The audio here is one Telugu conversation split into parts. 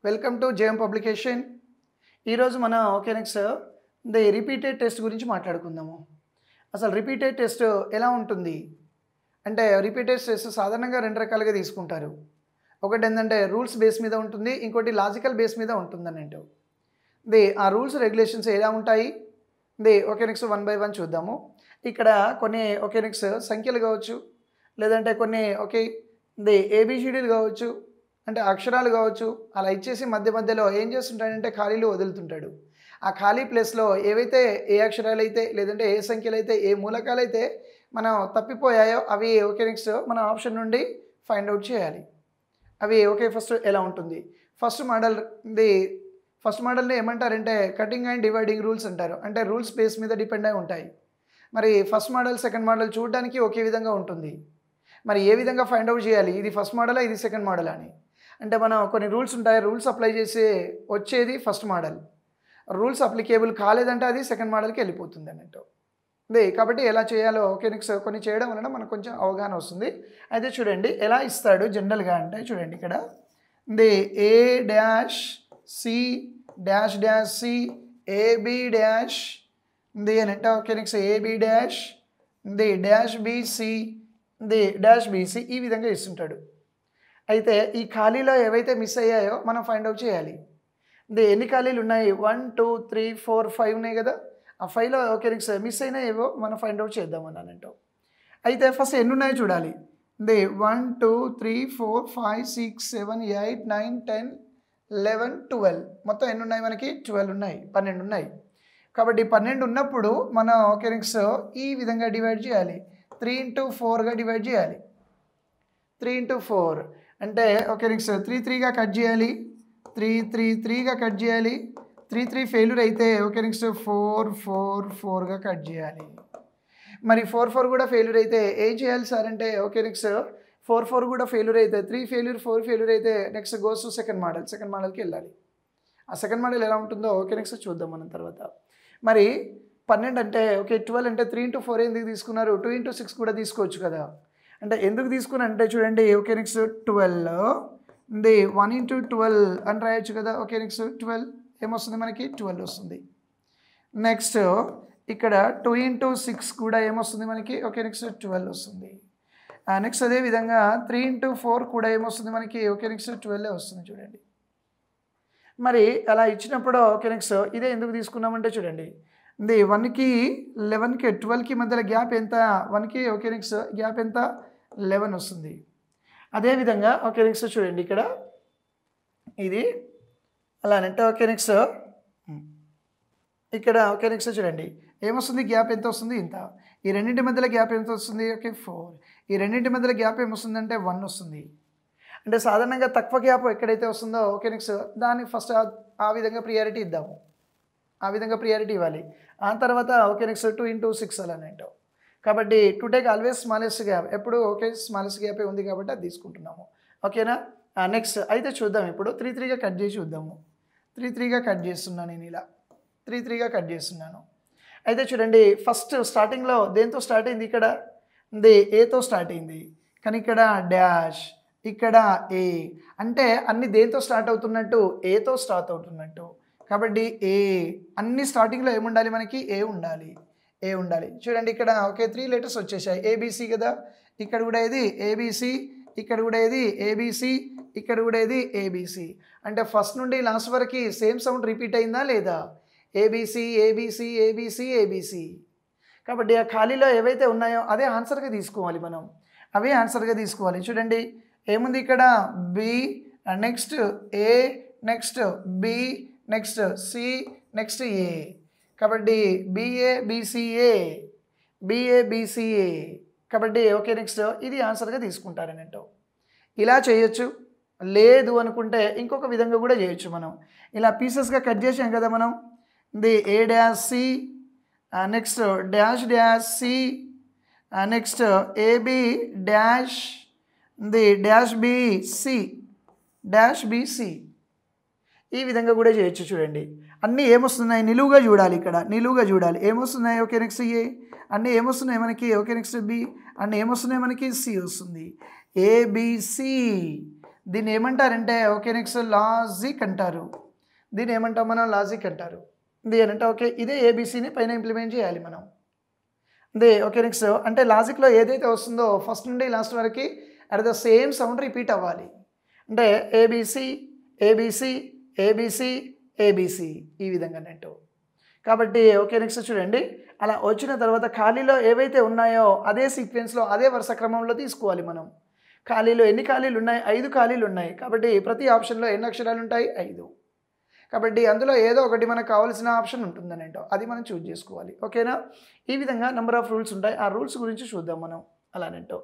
Welcome to JM publication. ఈరోజు మనం నెక్స్ట్ రిపీటెడ్ టెస్ట్ గురించి మాట్లాడుకుందాము. అసలు రిపీటెడ్ టెస్ట్ ఎలా ఉంటుంది అంటే రిపీటెడ్ టెస్ట్ సాధారణంగా రెండు రకాలుగా తీసుకుంటారు. ఒకటి ఏంటంటే రూల్స్ బేస్ మీద ఉంటుంది, ఇంకోటి లాజికల్ బేస్ మీద ఉంటుంది అన్నట్టు. ఆ రూల్స్ రెగ్యులేషన్స్ ఎలా ఉంటాయి నెక్స్ట్ వన్ బై వన్ చూద్దాము. ఇక్కడ కొన్ని నెక్స్ట్ సంఖ్యలు కావచ్చు, లేదంటే కొన్ని ఏబిసిడీలు కావచ్చు, అంటే అక్షరాలు కావచ్చు. అలా ఇచ్చేసి మధ్య మధ్యలో ఏం చేస్తుంటాడంటే ఖాళీలు వదులుతుంటాడు. ఆ ఖాళీ ప్లేస్లో ఏవైతే ఏ అక్షరాలు అయితే, లేదంటే ఏ సంఖ్యలు అయితే, ఏ మూలకాలు అయితే మనం తప్పిపోయాయో అవి నెక్స్ట్ మన ఆప్షన్ నుండి ఫైండ్ అవుట్ చేయాలి. అవి ఫస్ట్ ఎలా ఉంటుంది, ఫస్ట్ మోడల్ని ఏమంటారంటే కటింగ్ అండ్ డివైడింగ్ రూల్స్ అంటారు. అంటే రూల్స్ బేస్ మీద డిపెండ్ అయి ఉంటాయి. మరి ఫస్ట్ మోడల్ సెకండ్ మోడల్ చూడడానికి ఒకే విధంగా ఉంటుంది. మరి ఏ విధంగా ఫైండ్ అవుట్ చేయాలి, ఇది ఫస్ట్ మోడలా ఇది సెకండ్ మోడల్ అని అంటే మనం కొన్ని రూల్స్ ఉంటాయి. రూల్స్ అప్లై చేసి వచ్చేది ఫస్ట్ మోడల్, రూల్స్ అప్లికేబుల్ కాలేదంటే అది సెకండ్ మోడల్కి వెళ్ళిపోతుంది అన్నట్టు. కాబట్టి ఎలా చేయాలో నెక్స్ట్ కొన్ని చేయడం వలన మనకు కొంచెం అవగాహన వస్తుంది. అయితే చూడండి ఎలా ఇస్తాడు జనరల్గా అంటే చూడండి ఇక్కడ A dash C dash dash C AB dash అని అంటే next AB dash dash BC dash BC ఈ విధంగా ఇస్తుంటాడు. అయితే ఈ ఖాళీలో ఏవైతే మిస్ అయ్యాయో మనం ఫైండ్ అవుట్ చేయాలి. ఎన్ని ఖాళీలు ఉన్నాయి, 1 2 3 4 5 ఉన్నాయి కదా. ఆ 5లో నెక్స్ట్ మిస్ అయినా ఏవో మనం ఫైండ్ అవుట్ చేద్దామని అన్నట్టు. అయితే ఫస్ట్ ఎన్ని ఉన్నాయో చూడాలి. 1 2 3 4 5 6 7 8 9 10 11 12 మొత్తం ఎన్ని ఉన్నాయి మనకి 12 ఉన్నాయి, 12 ఉన్నాయి. కాబట్టి 12 ఉన్నప్పుడు మనం నెక్స్ట్ ఈ విధంగా డివైడ్ చేయాలి. 3 into 4గా డివైడ్ చేయాలి. 3 into 4 అంటే నెక్స్ట్ 3 3గా కట్ చేయాలి. 3 3 3గా కట్ చేయాలి. 3 3 ఫెయిల్యూర్ అయితే నెక్స్ట్ 4 4 4గా కట్ చేయాలి. మరి 4 4 కూడా ఫెయిల్యూర్ అయితే ఏం చేయాలి సార్ అంటే నెక్స్ట్ 4 4 కూడా ఫెయిల్యూర్ అయితే 3 ఫెయిల్యూర్ 4 ఫెయిల్యూర్ అయితే నెక్స్ట్ గోస్ టు సెకండ్ మోడల్కి వెళ్ళాలి. ఆ సెకండ్ మోడల్ ఎలా ఉంటుందో నెక్స్ట్ చూద్దాం మనం తర్వాత. మరి 12 అంటే 12 అంటే 3 into 4 ఎందుకు తీసుకున్నారు, 2 into 6 కూడా తీసుకోవచ్చు కదా. అంటే ఎందుకు తీసుకున్నా అంటే చూడండి నెక్స్ట్ 12 1 into 12 అని రాయొచ్చు కదా. నెక్స్ట్ 12 ఏమొస్తుంది మనకి 12 వస్తుంది. నెక్స్ట్ ఇక్కడ 2 into 6 కూడా ఏమొస్తుంది మనకి నెక్స్ట్ 12 వస్తుంది. నెక్స్ట్ అదేవిధంగా 3 into 4 కూడా ఏమొస్తుంది మనకి నెక్స్ట్ 12 వస్తుంది చూడండి. మరి అలా ఇచ్చినప్పుడు నెక్స్ట్ ఇదే ఎందుకు తీసుకున్నామంటే చూడండి 1కి 11కి 12కి మధ్యలో గ్యాప్ ఎంత, 1కి నెక్స్ట్ గ్యాప్ ఎంత 11 వస్తుంది. అదేవిధంగా నెక్స్ట్ చూడండి ఇక్కడ ఇది అలానంటే నెక్స్ట్ ఇక్కడ నెక్స్ట్ చూడండి ఏమొస్తుంది, గ్యాప్ ఎంత వస్తుంది ఇంత. ఈ రెండింటి మధ్యలో గ్యాప్ ఎంత వస్తుంది 4. ఈ రెండింటి మధ్యలో గ్యాప్ ఏమొస్తుందంటే 1 వస్తుంది. అంటే సాధారణంగా తక్కువ గ్యాప్ ఎక్కడైతే వస్తుందో నెక్స్ట్ దానికి ఫస్ట్ ఆ విధంగా ప్రియారిటీ ఇద్దాము, ఆ విధంగా ప్రియారిటీ ఇవ్వాలి. ఆ తర్వాత నెక్స్ట్ 2 into 6 అలానంటే. కాబట్టి to take always smallest gap, ఎప్పుడు స్మాలెస్ట్ గ్యాపే ఉంది కాబట్టి అది తీసుకుంటున్నాము. ఓకేనా. నెక్స్ట్ అయితే చూద్దాం ఇప్పుడు 3 3గా కట్ చేసి చూద్దాము. 3 3గా కట్ చేస్తున్నాను నేను, ఇలా 3 3గా కట్ చేస్తున్నాను. అయితే చూడండి ఫస్ట్ స్టార్టింగ్లో దేంతో స్టార్ట్ అయింది, ఇక్కడ ఏతో స్టార్ట్ అయింది, కానీ ఇక్కడ డాష్, ఇక్కడ ఏ. అంటే అన్ని దేంతో స్టార్ట్ అవుతున్నట్టు, ఏతో స్టార్ట్ అవుతున్నట్టు. కాబట్టి ఏ అన్ని స్టార్టింగ్లో ఏముండాలి మనకి, ఏ ఉండాలి. చూడండి ఇక్కడ 3 letters వచ్చేసాయి, ఏబిసి కదా. ఇక్కడ కూడా ఇది ఏబిసి, ఇక్కడ కూడా ఇది ఏబిసి, ఇక్కడ కూడా ఇది ఏబిసి. అంటే ఫస్ట్ నుండి లాస్ట్ వరకు సేమ్ సౌండ్ రిపీట్ అయిందా లేదా, ఏబిసి ఏబిసి ఏబిసి ఏబిసి. కాబట్టి ఆ ఖాళీలో ఏవైతే ఉన్నాయో అదే ఆన్సర్గా తీసుకోవాలి మనం, అవే ఆన్సర్గా తీసుకోవాలి. చూడండి ఏముంది ఇక్కడ B, next A, next B, next C, next A. కాబట్టి బిఏబిసిఏ, బిఏబిసిఏ. కాబట్టి నెక్స్ట్ ఇది ఆన్సర్గా తీసుకుంటారన్నట్టు. ఇలా చేయొచ్చు, లేదు అనుకుంటే ఇంకొక విధంగా కూడా చేయొచ్చు. మనం ఇలా పీసెస్గా కట్ చేసాం కదా మనం. A dash C, next dash dash C, next AB dash dash BC, dash BC. ఈ విధంగా కూడా చేయొచ్చు. చూడండి అన్నీ ఏమొస్తున్నాయి నిలువుగా చూడాలి, ఇక్కడ నిలువుగా చూడాలి. ఏమొస్తున్నాయి నెక్స్ట్ ఏ, అన్నీ ఏమొస్తున్నాయి మనకి నెక్స్ట్ బి, అన్నీ ఏమొస్తున్నాయి మనకి సి వస్తుంది. ఏబిసి దీన్ని ఏమంటారంటే ఓకే నెక్స్ట్ లాజిక్ అంటారు. దీన్ని ఏమంటాం మనం? లాజిక్ అంటారు. దేనంటే ఓకే ఇదే ఏబీసీని పైన ఇంప్లిమెంట్ చేయాలి మనం. అదే ఓకే నెక్స్ట్ అంటే లాజిక్లో ఏదైతే వస్తుందో ఫస్ట్ నుండి లాస్ట్ వరకు at the same sound repeat అవ్వాలి. అంటే ఏబీసీ ఏబీసీ ఏబీసీ ఏబీసీ ఈ విధంగా అన్నట్టు. కాబట్టి ఓకే నెక్స్ట్ చూడండి, అలా వచ్చిన తర్వాత ఖాళీలో ఏవైతే ఉన్నాయో అదే సీక్వెన్స్లో అదే వరుస క్రమంలో తీసుకోవాలి మనం. ఖాళీలో ఎన్ని ఖాళీలు ఉన్నాయి? 5 ఖాళీలు ఉన్నాయి. కాబట్టి ప్రతి ఆప్షన్లో ఎన్ని అక్షరాలు ఉంటాయి? 5. కాబట్టి అందులో ఏదో ఒకటి మనకు కావాల్సిన ఆప్షన్ ఉంటుందనంటో అది మనం చూజ్ చేసుకోవాలి. ఓకేనా? ఈ విధంగా నెంబర్ ఆఫ్ రూల్స్ ఉంటాయి. ఆ రూల్స్ గురించి చూద్దాం మనం అలానంటో.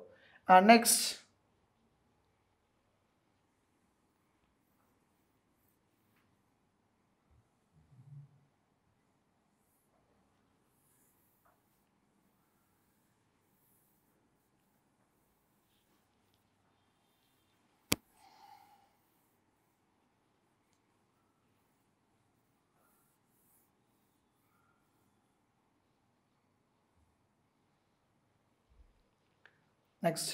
నెక్స్ట్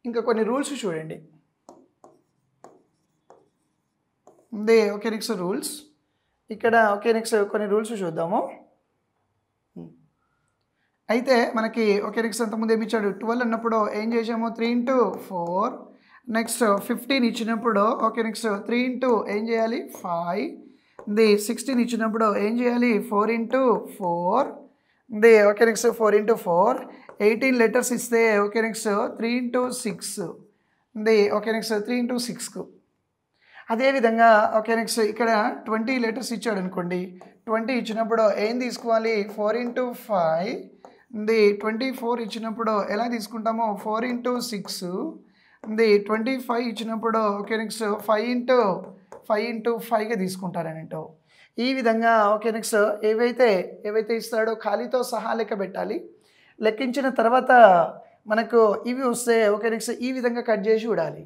ఇంకా కొన్ని రూల్స్ చూడండి. ఓకే నెక్స్ట్ రూల్స్ ఇక్కడ ఓకే నెక్స్ట్ కొన్ని రూల్స్ చూద్దాము. అయితే మనకి ఓకే నెక్స్ట్ అంతకుముందు ఏమి ఇచ్చాడు? 12 అన్నప్పుడు ఏం చేసాము? 3 into 4. నెక్స్ట్ 15 ఇచ్చినప్పుడు ఓకే నెక్స్ట్ 3 into ఏం చేయాలి? 5. 16 ఇచ్చినప్పుడు ఏం చేయాలి? 4 into 4. Okay next 4 into 4. 18 letters ఇస్తే okay next 3 into 6. Okay next 3 into 6కు. అదేవిధంగా ఓకే నెక్స్ట్ ఇక్కడ 20 లెటర్స్ ఇచ్చాడు అనుకోండి. 20 ఇచ్చినప్పుడు ఏం తీసుకోవాలి? 4 into 5. 24 ఇచ్చినప్పుడు ఎలా తీసుకుంటాము? 4 into 6. 25 ఇచ్చినప్పుడు ఓకే నెక్స్ట్ 5 into 5గా తీసుకుంటారనంటో. ఈ విధంగా ఓకే నెక్స్ట్ ఏవైతే ఇస్తాడో ఖాళీతో సహా లెక్క పెట్టాలి. లెక్కించిన తర్వాత మనకు ఇవి వస్తే ఓకే నెక్స్ట్ ఈ విధంగా కట్ చేసి చూడాలి.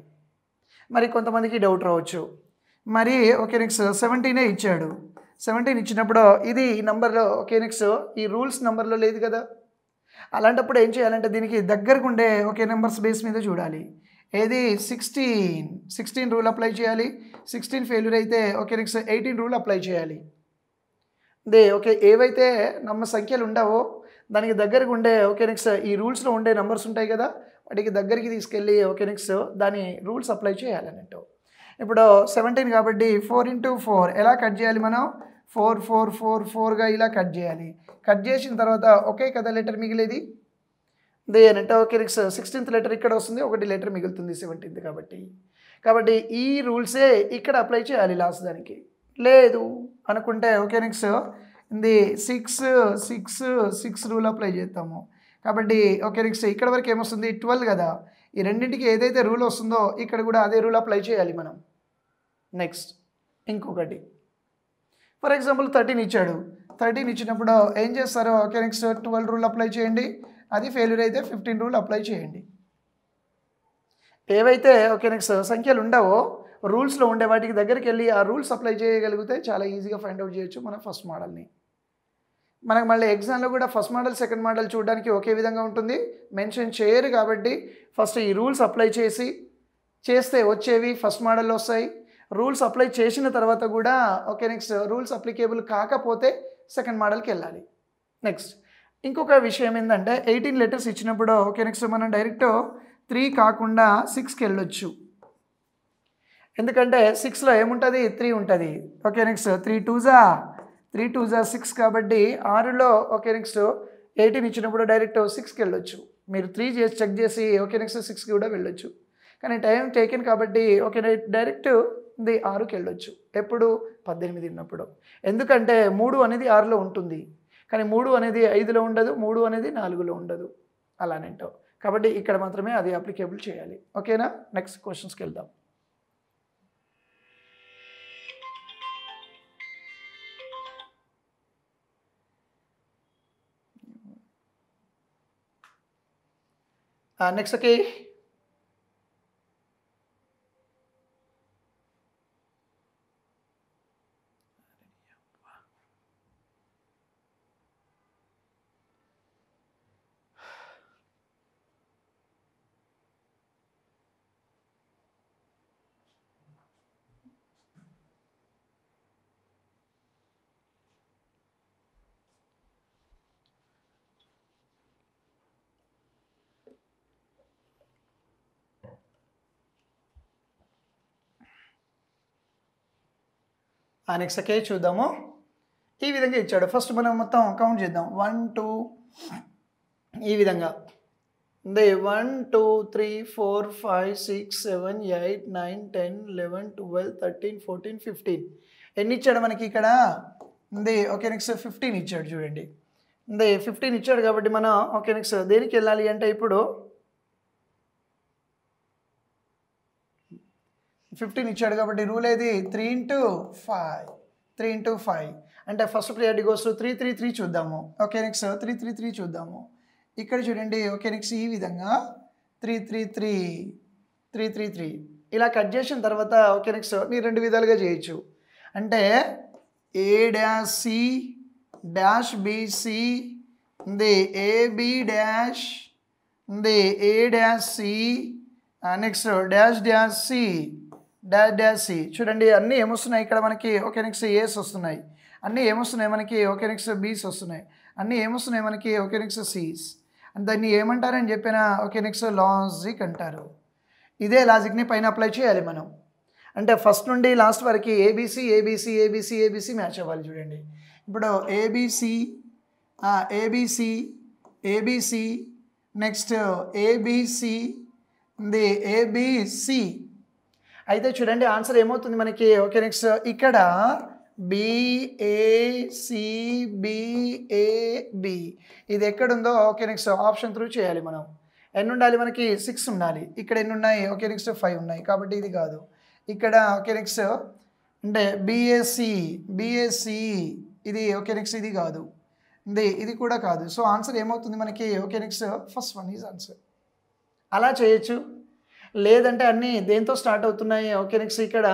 మరి కొంతమందికి డౌట్ రావచ్చు, మరి ఓకే నెక్స్ట్ 17 ఇచ్చాడు. 17 ఇచ్చినప్పుడు ఇది ఈ నెంబర్లో ఓకే నెక్స్ట్ ఈ రూల్స్ నెంబర్లో లేదు కదా. అలాంటప్పుడు ఏం చేయాలంటే దీనికి దగ్గరకు ఉండే ఓకే నెంబర్స్ బేస్ మీద చూడాలి. ఏది 16 రూల్ అప్లై చేయాలి. 16 ఫెయిల్యూర్ అయితే ఓకే నెక్స్ట్ 18 రూల్ అప్లై చేయాలి. ఓకే ఏవైతే సంఖ్యలు ఉండవో దానికి దగ్గరకు ఉండే ఓకే నెక్స్ట్ ఈ రూల్స్లో ఉండే నెంబర్స్ ఉంటాయి కదా, వాటికి దగ్గరికి తీసుకెళ్ళి ఓకే నెక్స్ట్ దాని రూల్స్ అప్లై చేయాలన్నట్టు. ఇప్పుడు 17 కాబట్టి 4 into 4 ఎలా కట్ చేయాలి మనం? 4 4 4 4గా ఇలా కట్ చేయాలి. కట్ చేసిన తర్వాత ఒకే కదా లెటర్ మిగిలేది. అంటే ఓకే నెక్స్ట్ 16th లెటర్ ఇక్కడ వస్తుంది, ఒకటి లెటర్ మిగులుతుంది 17th కాబట్టి ఈ రూల్సే ఇక్కడ అప్లై చేయాలి లాస్ట్ దానికి. లేదు అనుకుంటే ఓకే నెక్స్ట్ 6 రూల్ అప్లై చేస్తాము. కాబట్టి ఓకే నెక్స్ట్ ఇక్కడ వరకు ఏమొస్తుంది? 12 కదా. ఈ రెండింటికి ఏదైతే రూల్ వస్తుందో ఇక్కడ కూడా అదే రూల్ అప్లై చేయాలి మనం. నెక్స్ట్ ఇంకొకటి ఫర్ ఎగ్జాంపుల్ 13 ఇచ్చాడు. 13 ఇచ్చినప్పుడు ఏం చేస్తారు? ఓకే నెక్స్ట్ 12 రూల్ అప్లై చేయండి. అది ఫెయిల్యూర్ అయితే 15 రూల్ అప్లై చేయండి. ఏవైతే ఓకే నెక్స్ట్ సంఖ్యలు ఉండవో రూల్స్లో ఉండే వాటికి దగ్గరికి వెళ్ళి ఆ రూల్స్ అప్లై చేయగలిగితే చాలా ఈజీగా ఫైండ్ అవుట్ చేయొచ్చు మన ఫస్ట్ మోడల్ని. మనకు మళ్ళీ ఎగ్జామ్లో కూడా ఫస్ట్ మోడల్ సెకండ్ మోడల్ చూడడానికి ఒకే విధంగా ఉంటుంది, మెన్షన్ చేయరు. కాబట్టి ఫస్ట్ ఈ రూల్స్ అప్లై చేస్తే వచ్చేవి ఫస్ట్ మోడల్లో వస్తాయి. రూల్స్ అప్లై చేసిన తర్వాత కూడా ఓకే నెక్స్ట్ రూల్స్ అప్లికేబుల్ కాకపోతే సెకండ్ మోడల్కి వెళ్ళాలి. నెక్స్ట్ ఇంకొక విషయం ఏంటంటే 18 లెటర్స్ ఇచ్చినప్పుడు ఓకే నెక్స్ట్ మనం డైరెక్ట్ 3 కాకుండా 6కి వెళ్ళొచ్చు. ఎందుకంటే 6లో ఏముంటుంది? 3 ఉంటుంది. ఓకే నెక్స్ట్ 3 2 6 కాబట్టి 6లో ఓకే నెక్స్ట్ 18 ఇచ్చినప్పుడు డైరెక్ట్ 6కి వెళ్ళొచ్చు. మీరు 3 చేసి చెక్ చేసి ఓకే నెక్స్ట్ 6కి కూడా వెళ్ళొచ్చు. కానీ టైం టేకెన్ కాబట్టి ఓకే డైరెక్ట్ 6కి వెళ్ళొచ్చు. ఎప్పుడు? 18 ఉన్నప్పుడు. ఎందుకంటే 3 అనేది 6లో ఉంటుంది, కానీ 3 అనేది 5లో ఉండదు, 3 అనేది 4లో ఉండదు అలానంటో. కాబట్టి ఇక్కడ మాత్రమే అది అప్లికేబుల్ చేయాలి. ఓకేనా? నెక్స్ట్ క్వశ్చన్స్కి వెళ్దాం. నెక్స్ట్ ఓకే నెక్స్ట్ కేస్ చూద్దాము. ఈ విధంగా ఇచ్చాడు. ఫస్ట్ మనం మొత్తం కౌంట్ చేద్దాం. 1 2 ఈ విధంగా 1 2 3 4 5 6 7 8 9 10 11 12 13 14 15 ఎన్ని ఇచ్చాడు మనకి ఇక్కడ? ఓకే నెక్స్ట్ 15 ఇచ్చాడు చూడండి. 15 ఇచ్చాడు కాబట్టి మనం ఓకే నెక్స్ట్ దేనికి వెళ్ళాలి అంటే ఇప్పుడు 15 ఇచ్చాడు కాబట్టి రూల్ ఏది? 3 into 5 3 into 5 అంటే ఫస్ట్ ప్రియారిటీ గోస్ టు 3 3 3 చూద్దాము. ఓకే నెక్స్ట్ 3 3 3 చూద్దాము. ఇక్కడ చూడండి. ఓకే నెక్స్ట్ ఈ విధంగా 3 3 3 3 3 3 ఇలా కట్ చేసిన తర్వాత ఓకే నెక్స్ట్ మీరు రెండు విధాలుగా చేయొచ్చు. అంటే A dash C dash BC AB dash A dash C next dash dash C dash dash C. చూడండి అన్నీ ఏమొస్తున్నాయి ఇక్కడ మనకి? ఓకే నెక్స్ట్ ఏస్ వస్తున్నాయి. అన్నీ ఏమొస్తున్నాయి మనకి? ఓకే నెక్స్ట్ బీస్ వస్తున్నాయి. అన్నీ ఏమొస్తున్నాయి మనకి? Okay next Cs. అండ్ దాన్ని ఏమంటారని చెప్పినా ఓకే నెక్స్ట్ లాజిక్ అంటారు. ఇదే లాజిక్ని పైన అప్లై చేయాలి మనం. అంటే ఫస్ట్ నుండి లాస్ట్ వరకు ABC ABC ABC ABC match అవ్వాలి. చూడండి ఇప్పుడు ABC ABC ABC next ABC ABC అయితే చూడండి ఆన్సర్ ఏమవుతుంది మనకి? ఓకే నెక్స్ట్ ఇక్కడ BACBAB ఇది ఎక్కడుందో ఓకే నెక్స్ట్ ఆప్షన్ త్రూ చేయాలి మనం. ఎన్ని ఉండాలి మనకి? 6 ఉండాలి. ఇక్కడ ఎన్ని ఉన్నాయి? ఓకే నెక్స్ట్ 5 ఉన్నాయి కాబట్టి ఇది కాదు. ఇక్కడ ఓకే నెక్స్ట్ అంటే BAC ఇది ఓకే నెక్స్ట్ ఇది కాదు. ఇది కూడా కాదు. సో ఆన్సర్ ఏమవుతుంది మనకి? Okay next first one is answer. అలా చేయొచ్చు. లేదంటే అన్నీ దేంతో స్టార్ట్ అవుతున్నాయి? ఓకే నెక్స్ట్ ఇక్కడ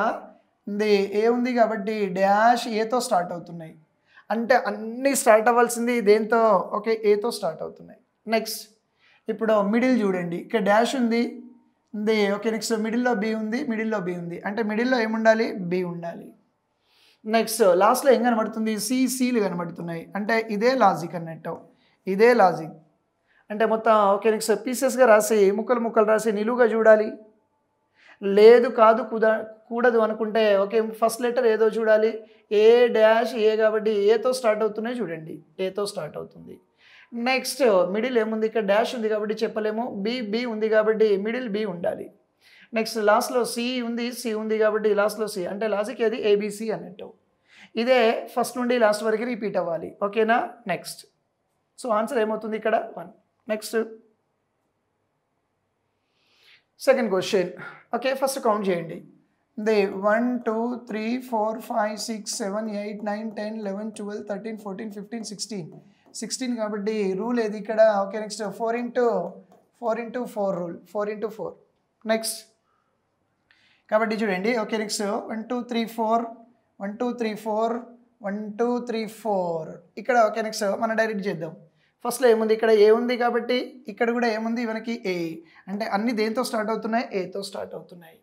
ఏ ఉంది కాబట్టి డాష్ ఏతో స్టార్ట్ అవుతున్నాయి. అంటే అన్నీ స్టార్ట్ అవ్వాల్సింది దేంతో? ఓకే ఏతో స్టార్ట్ అవుతున్నాయి. నెక్స్ట్ ఇప్పుడు మిడిల్ చూడండి. ఇక్కడ డాష్ ఉంది. ఓకే నెక్స్ట్ మిడిల్లో బి ఉంది. మిడిల్లో బి ఉంది. అంటే మిడిల్లో ఏముండాలి? బి ఉండాలి. నెక్స్ట్ లాస్ట్లో ఏం కనబడుతుంది? సీలు కనబడుతున్నాయి. అంటే ఇదే లాజిక్ అన్నట్టు. ఇదే లాజిక్ అంటే మొత్తం ఓకే నెక్స్ట్ పీసెస్గా రాసి ముక్కలు ముక్కలు రాసి నిలువుగా చూడాలి. లేదు కాదు కూడదు అనుకుంటే ఓకే ఫస్ట్ లెటర్ ఏదో చూడాలి. ఏ డాష్ ఏ కాబట్టి ఏతో స్టార్ట్ అవుతున్నాయి చూడండి. ఏతో స్టార్ట్ అవుతుంది. నెక్స్ట్ మిడిల్ ఏముంది? ఇక్కడ డాష్ ఉంది కాబట్టి చెప్పలేము. బి ఉంది కాబట్టి మిడిల్ బి ఉండాలి. నెక్స్ట్ లాస్ట్లో సి ఉంది కాబట్టి లాస్ట్లో సి అంటే లాజిక్ ఏది? ఏబిసి అన్నట్టు. ఇదే ఫస్ట్ నుండి లాస్ట్ వరకు రిపీట్ అవ్వాలి. ఓకేనా? నెక్స్ట్ సో ఆన్సర్ ఏమవుతుంది ఇక్కడ? 1. Next second question. Okay first count చేయండి. 1 2 3 4 5 6 7 8 9 10 11 12 13 14 15 16 కాబట్టి రూల్ ఏది ఇక్కడ? Okay next 4 into 4 rule. 4 into 4. Next కాబట్టి చూడండి. ఓకే నెక్స్ట్ 1 2 3 4 1 2 3 4 1 2 3 4 ఇక్కడ ఓకే నెక్స్ట్ మనం డైరెక్ట్ చేద్దాం. ఫస్ట్లో ఏముంది? ఇక్కడ ఏ ఉంది కాబట్టి ఇక్కడ కూడా ఏముంది మనకి? ఏ. అంటే అన్ని దేంతో స్టార్ట్ అవుతున్నాయి? ఏతో స్టార్ట్ అవుతున్నాయి.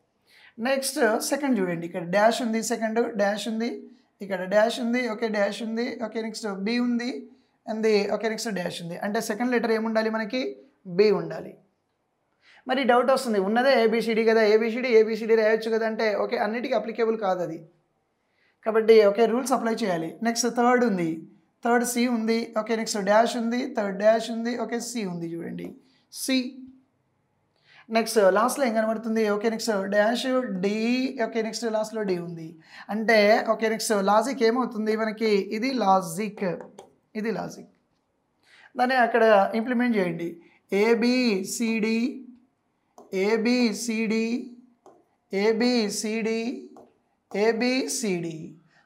నెక్స్ట్ సెకండ్ చూడండి. ఇక్కడ డాష్ ఉంది. సెకండ్ డాష్ ఉంది. ఇక్కడ డాష్ ఉంది. ఓకే డాష్ ఉంది. ఓకే నెక్స్ట్ బి ఉంది. అండ్ ఓకే నెక్స్ట్ డాష్ ఉంది. అంటే సెకండ్ లెటర్ ఏముండాలి మనకి? బి ఉండాలి. మరి డౌట్ వస్తుంది, ఉన్నదే ఏబిసిడి కదా, ఏబిసిడి రాయొచ్చు కదా అంటే ఓకే అన్నిటికీ అప్లికేబుల్ కాదు అది. కాబట్టి ఓకే రూల్స్ అప్లై చేయాలి. నెక్స్ట్ థర్డ్ ఉంది. థర్డ్ సి ఉంది. ఓకే నెక్స్ట్ డాష్ ఉంది. థర్డ్ డాష్ ఉంది. ఓకే సి ఉంది చూడండి. సి. నెక్స్ట్ లాస్ట్లో ఏం కనబడుతుంది? Okay next dash D. Okay next లాస్ట్లో డి ఉంది. అంటే ఓకే నెక్స్ట్ లాజిక్ ఏమవుతుంది మనకి? ఇది లాజిక్. ఇది లాజిక్. దాన్ని అక్కడ ఇంప్లిమెంట్ చేయండి. A B C D A B C D A B C D A B C D.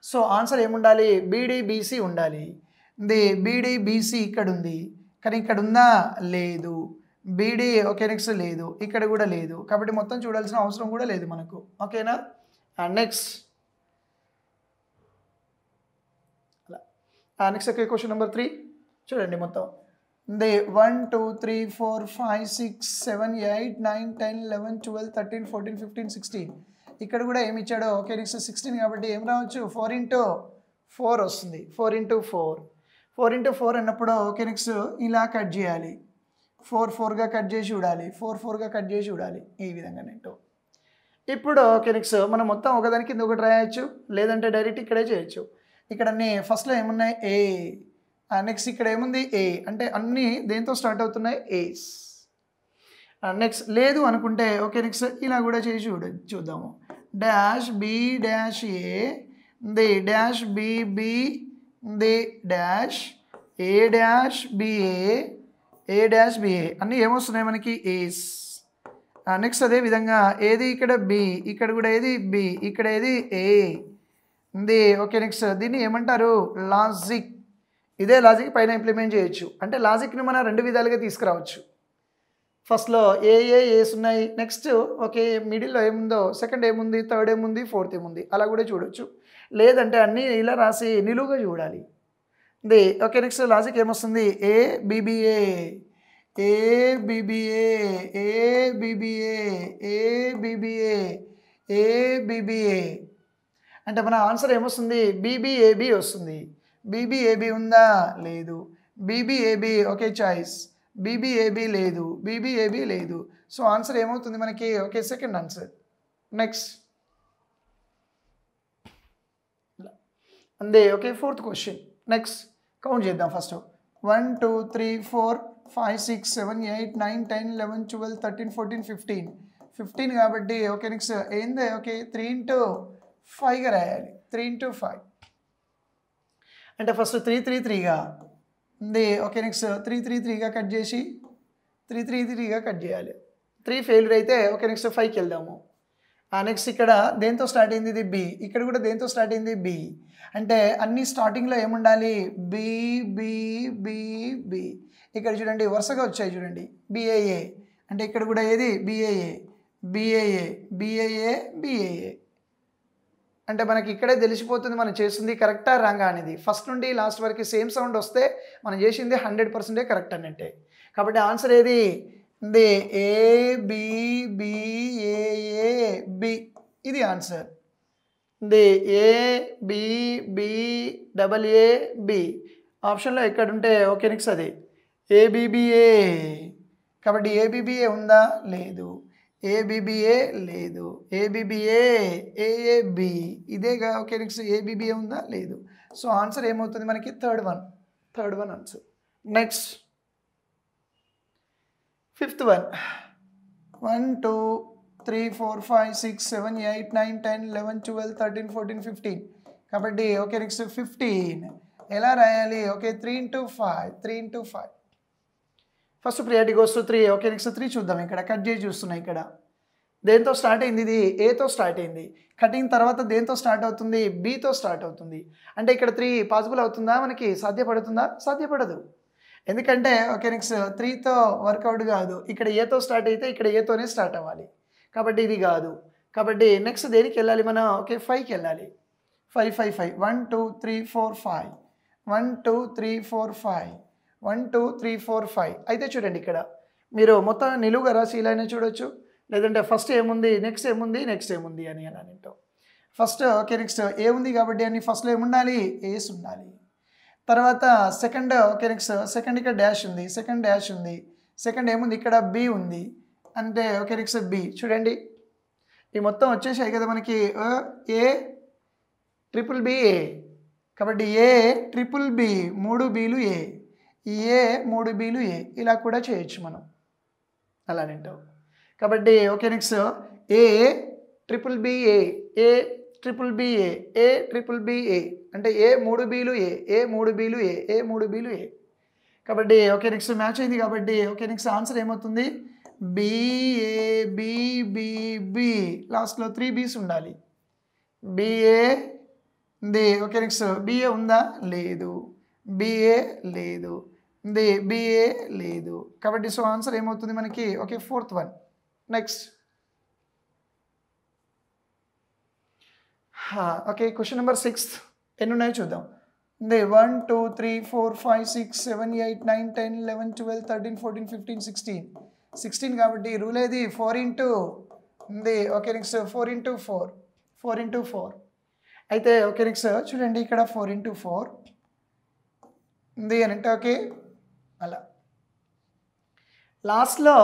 So answer ఏముండాలి? బీడీబీసీ ఉండాలి. బీడీబీసీ ఇక్కడ ఉంది కానీ ఇక్కడ ఉందా? లేదు. బీడీ ఓకే నెక్స్ట్ లేదు. ఇక్కడ కూడా లేదు. కాబట్టి మొత్తం చూడాల్సిన అవసరం కూడా లేదు మనకు. ఓకేనా? Next next okay question number 3 చూడండి. మొత్తం 1 2 3 4 5 6 7 8 9 10 11 12 13 14 15 16 ఇక్కడ కూడా ఏమి ఇచ్చాడో? ఓకే నెక్స్ట్ 16 కాబట్టి ఏం రావచ్చు? 4 into 4 వస్తుంది. 4 into 4 అన్నప్పుడు ఓకే నెక్స్ట్ ఇలా కట్ చేయాలి. 4 4గా కట్ చేసి చూడాలి. 4 4గా కట్ చేసి చూడాలి. ఈ విధంగా నెట్టు ఇప్పుడు ఓకే నెక్స్ట్ మనం మొత్తం ఒకదాని కింద ఒకటి రాయొచ్చు, లేదంటే డైరెక్ట్ ఇక్కడే చేయొచ్చు. ఇక్కడ అన్నీ ఫస్ట్లో ఏమున్నాయి ఏ, నెక్స్ట్ ఇక్కడ ఏముంది ఏ, అంటే అన్నీ దేంతో స్టార్ట్ అవుతున్నాయి ఏస్. నెక్స్ట్ లేదు అనుకుంటే ఓకే నెక్స్ట్ ఇలా కూడా చేసి చూద్దాము. Dash B dash A D dash B B D dash A dash B A A dash B A అన్నీ ఏమొస్తున్నాయి మనకి ఏస్. నెక్స్ట్ అదే విధంగా ఏది ఇక్కడ బి, ఇక్కడ కూడా ఏది బి, ఇక్కడ ఏది ఏ ఉంది. ఓకే నెక్స్ట్ దీన్ని ఏమంటారు లాజిక్. ఇదే లాజిక్ పైన ఇంప్లిమెంట్ చేయొచ్చు. అంటే లాజిక్ని మనం రెండు విధాలుగా తీసుకురావచ్చు. ఫస్ట్లో ఏస్ ఉన్నాయి, నెక్స్ట్ ఓకే మిడిల్లో ఏముందో, సెకండ్ ఏముంది, థర్డ్ ఏముంది, ఫోర్త్ ఏముంది, అలా కూడా చూడొచ్చు. లేదంటే అన్నీ ఇలా రాసి నిలువుగా చూడాలి. ఓకే నెక్స్ట్ లాజిక్ ఏమొస్తుంది ఏ బీబీఏ ఏ బీబీఏ ఏ బీబీఏ ఏ బీబీఏ ఏ బీబీఏ అంటే మన ఆన్సర్ ఏమొస్తుంది బీబీఏబి వస్తుంది. బీబీఏబి ఉందా లేదు, బీబీఏబి ఓకే చాయిస్, బీబీఏబి లేదు, బీబీఏబి లేదు. సో ఆన్సర్ ఏమవుతుంది మనకి ఓకే సెకండ్ ఆన్సర్. నెక్స్ట్ అందే okay fourth question. Next count చేద్దాం. ఫస్ట్ 1 2 3 4 5 6 7 8 9 10 11 12 13 14 15 కాబట్టి ఓకే నెక్స్ట్ ఏంది ఓకే 3 into 5గా రాయాలి. 3 into 5 అంటే ఫస్ట్ 3 3 3గా ఉంది. ఓకే నెక్స్ట్ 3 3 3గా కట్ చేసి 3 3 3గా కట్ చేయాలి. 3 ఫెయిల్యూర్ అయితే ఓకే నెక్స్ట్ 5కి వెళ్దాము. నెక్స్ట్ ఇక్కడ దేంతో స్టార్ట్ అయింది ఇది బి, ఇక్కడ కూడా దేంతో స్టార్ట్ అయింది బి. అంటే అన్ని స్టార్టింగ్లో ఏముండాలి బి బి బి బి. ఇక్కడ చూడండి వరుసగా వచ్చాయి చూడండి బిఏఏ, అంటే ఇక్కడ కూడా ఏది బిఏఏ బిఏఏ బిఏఏ బిఏఏ. అంటే మనకి ఇక్కడే తెలిసిపోతుంది మనం చేస్తుంది కరెక్టా రాంగా అనేది. ఫస్ట్ నుండి లాస్ట్ వరకు సేమ్ సౌండ్ వస్తే మనం చేసింది 100% కరెక్ట్ అన్నట్టే. కాబట్టి ఆన్సర్ ఏది A B B A B, ఇది answer. A B B double A B ఆప్షన్లో ఎక్కడుంటే ఓకే నెక్స్ట్ అది ఏబిబిఏ. కాబట్టి ఏబిబిఏ ఉందా లేదు, ఏబిబిఏ లేదు, ఏబిబిఏ ఏఏబి ఇదేగా. ఓకే నెక్స్ట్ ఏబిబిఏ ఉందా లేదు. సో ఆన్సర్ ఏమవుతుంది మనకి third one answer. Next fifth one 1 2 3 4 5 6 7 8 9 10 11 12 13 14 15 కాబట్టి ఓకే నెక్స్ట్ 15 ఎలా రాయాలి okay 3 into 5 first priority goes to 3. Okay next 3 చూద్దాం. ఇక్కడ కట్ చేసి చూస్తున్నాయి. ఇక్కడ దేంతో స్టార్ట్ అయింది ఇది ఏతో స్టార్ట్ అయింది. కటింగ్ తర్వాత దేంతో స్టార్ట్ అవుతుంది బీతో స్టార్ట్ అవుతుంది. అంటే ఇక్కడ 3 పాసిబుల్ అవుతుందా మనకి, సాధ్యపడుతుందా, సాధ్యపడదు. ఎందుకంటే ఓకే నెక్స్ట్ 3తో వర్కౌట్ కాదు. ఇక్కడ ఏతో స్టార్ట్ అయితే ఇక్కడ ఏతోనే స్టార్ట్ అవ్వాలి, కాబట్టి ఇది కాదు. కాబట్టి నెక్స్ట్ దేనికి వెళ్ళాలి మనం ఓకే 5కి వెళ్ళాలి. 5 1 2 3 4 5 1 2 3 4 5 1 2 3 4 5 అయితే చూడండి ఇక్కడ మీరు మొత్తం నిలువుగా రాసి ఇలా అయినా చూడొచ్చు, లేదంటే ఫస్ట్ ఏముంది నెక్స్ట్ ఏముంది అని అంటాం. ఫస్ట్ ఓకే నెక్స్ట్ ఏ ఉంది కాబట్టి అని ఫస్ట్లో ఏముండాలి ఏస్ ఉండాలి. తర్వాత సెకండ్ ఓకే నెక్స్ట్ సెకండ్ ఇక్కడ డాష్ ఉంది, సెకండ్ ఏముంది ఇక్కడ బి ఉంది, అంటే ఓకే నెక్స్ట్ బి. చూడండి ఈ మొత్తం వచ్చేసాయి కదా మనకి ఏ ట్రిపుల్ బి ఏ. కాబట్టి ఏ ట్రిపుల్ బి 3 బీలు ఏ, ఏ 3 బీలు ఏ, ఇలా కూడా చేయొచ్చు మనం అలానంటావు. కాబట్టి ఓకే నెక్స్ట్ ఏ ట్రిపుల్ బి ఏ ట్రిపుల్ బి ఏ ట్రిపుల్ బి ఏ అంటే ఏ 3 బీలు ఏ 3 బీలు ఏ 3 బీలు ఏ. కాబట్టి ఓకే నెక్స్ట్ మ్యాచ్ అయింది. కాబట్టి ఓకే నెక్స్ట్ ఆన్సర్ ఏమవుతుంది బిఏబిబిబి లాస్ట్లో 3 బీస్ ఉండాలి. బిఏ ఓకే నెక్స్ట్ బిఏ ఉందా లేదు, బిఏ లేదు, బిఏ లేదు. కాబట్టి సో ఆన్సర్ ఏమవుతుంది మనకి okay fourth one. Next okay question number 6 ఎన్ని ఉన్నాయో చూద్దాం. 1 2 3 4 5 6 7 8 9 10 11 12 13 14 15 16 కాబట్టి రూల్ ఏది 4 into ఓకే నెక్స్ట్ 4 into 4 అయితే ఓకే నెక్స్ట్ చూడండి ఇక్కడ 4 into 4 ఉంది అని అంటే ఓకే అలా లాస్ట్లో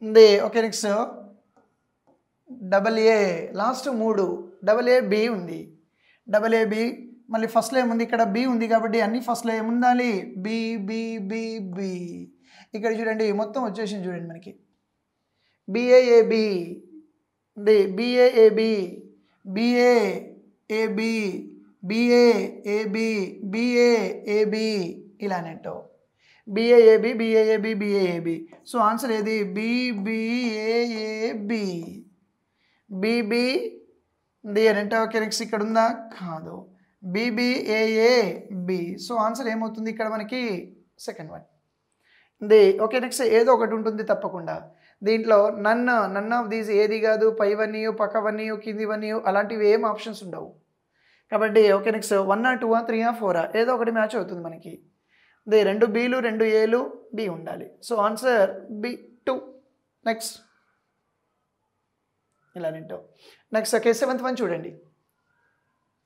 ఉంది. Okay next double A last 3 double A B ఉంది డబల్ ఏ బి మళ్ళీ ఫస్ట్లో ఏముంది ఇక్కడ బి ఉంది కాబట్టి అన్ని ఫస్ట్లో ఏముండాలి బి బి బి బి ఇక్కడ చూడండి మొత్తం వచ్చేసింది చూడండి మనకి BAAB BAAB BAAB BAAB BAAB ఇలానేంటో BAAB BAAB BAAB so answer ఏది బిబిఏఏబి బిబి ది అని అంటే ఓకే నెక్స్ట్ ఇక్కడ ఉందా కాదు బిబిఏఏబి సో ఆన్సర్ ఏమవుతుంది ఇక్కడ మనకి second one the okay next ఏదో ఒకటి ఉంటుంది తప్పకుండా దీంట్లో నన్ ఆఫ్ దీస్ ఏది కాదు పైవన్నీ పక్కవన్నీ కిందివన్నీ అలాంటివి ఏం ఆప్షన్స్ ఉండవు కాబట్టి ఓకే నెక్స్ట్ 1 2 3 4 ఏదో ఒకటి మ్యాచ్ అవుతుంది మనకి ది 2 బీలు 2 ఏలు బి ఉండాలి సో ఆన్సర్ బి 2 నెక్స్ట్ ఇలా నింటో నెక్స్ట్ ఓకే 7th వన్ చూడండి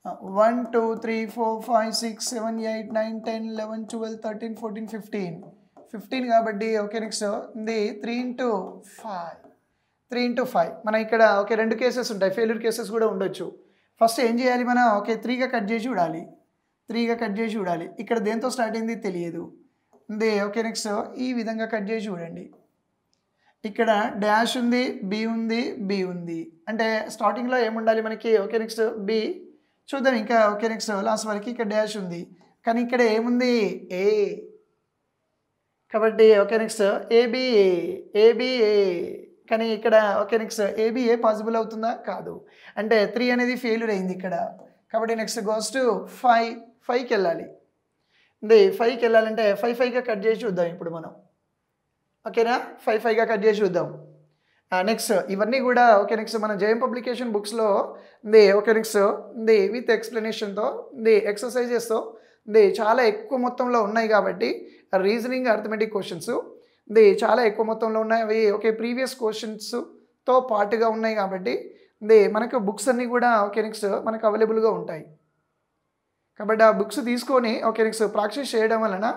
1 2 3 4 5 6 7 8 9 10 11 12 13 14 15 కాబట్టి ఓకే నెక్స్ట్ ఇది 3 into 5 మనం ఇక్కడ ఓకే 2 కేసెస్ ఉంటాయి ఫెయిల్యూర్ కేసెస్ కూడా ఉండొచ్చు ఫస్ట్ ఏం చేయాలి మనం ఓకే 3గా కట్ చేసి చూడాలి ఇక్కడ దేంతో స్టార్ట్ అయింది తెలియదు ఇది ఓకే నెక్స్ట్ ఈ విధంగా కట్ చేసి చూడండి ఇక్కడ డాష్ ఉంది బి ఉంది అంటే స్టార్టింగ్లో ఏముండాలి మనకి ఓకే నెక్స్ట్ బి చూద్దాం ఇంకా ఓకే నెక్స్ట్ లాస్ట్ వరకు ఇక్కడ డాష్ ఉంది కానీ ఇక్కడ ఏముంది ఏ కాబట్టి ఓకే నెక్స్ట్ ఏబిఏ కానీ ఇక్కడ ఓకే నెక్స్ట్ ఏబిఏ పాసిబుల్ అవుతుందా కాదు అంటే 3 అనేది ఫెయిల్యూర్ అయింది ఇక్కడ కాబట్టి నెక్స్ట్ గోస్ టు 5కి వెళ్ళాలి ఇది 5కి వెళ్ళాలంటే 5గా కట్ చేసి చూద్దాం ఇప్పుడు మనం ఓకేనా 5గా కట్ చేసి చూద్దాం నెక్స్ట్ ఇవన్నీ కూడా ఓకే నెక్స్ట్ మన జేఎం పబ్లికేషన్ బుక్స్లో the okay next the with ఎక్స్ప్లెనేషన్తో ది ఎక్సర్సైజెస్తో ది చాలా ఎక్కువ మొత్తంలో ఉన్నాయి కాబట్టి రీజనింగ్ అర్థమెటిక్ క్వశ్చన్స్ ది చాలా ఎక్కువ మొత్తంలో ఉన్నాయి అవి ఓకే ప్రీవియస్ క్వశ్చన్స్తో పాటుగా ఉన్నాయి కాబట్టి ది మనకు బుక్స్ అన్నీ కూడా ఓకే నెక్స్ట్ మనకు అవైలబుల్గా ఉంటాయి కాబట్టి ఆ బుక్స్ తీసుకొని ఓకే నెక్స్ట్ ప్రాక్టీస్ చేయడం వలన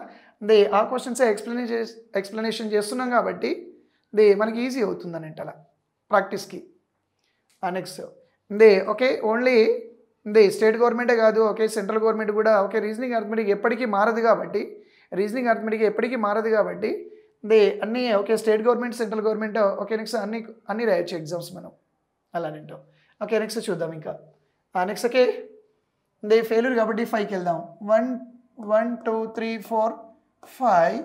ది ఆ క్వశ్చన్స్ ఎక్స్ప్లెనేషన్ చేస్తున్నాం కాబట్టి ది మనకి ఈజీ అవుతుంది అన్నట్టు అలా ప్రాక్టీస్కి next the okay only the state గవర్నమెంటే కాదు ఓకే సెంట్రల్ గవర్నమెంట్ కూడా ఓకే రీజనింగ్ అర్థమెటిక్ ఎప్పటికీ మారదు కాబట్టి ది అన్నీ okay state government central government okay next అన్నీ రాయొచ్చు ఎగ్జామ్స్ మనం అలానంటూ ఓకే నెక్స్ట్ చూద్దాం ఇంకా నెక్స్ట్ ఓకే ది ఫెయిల్యూర్ కాబట్టి 5కి వెళ్దాం 1 2 3 4 5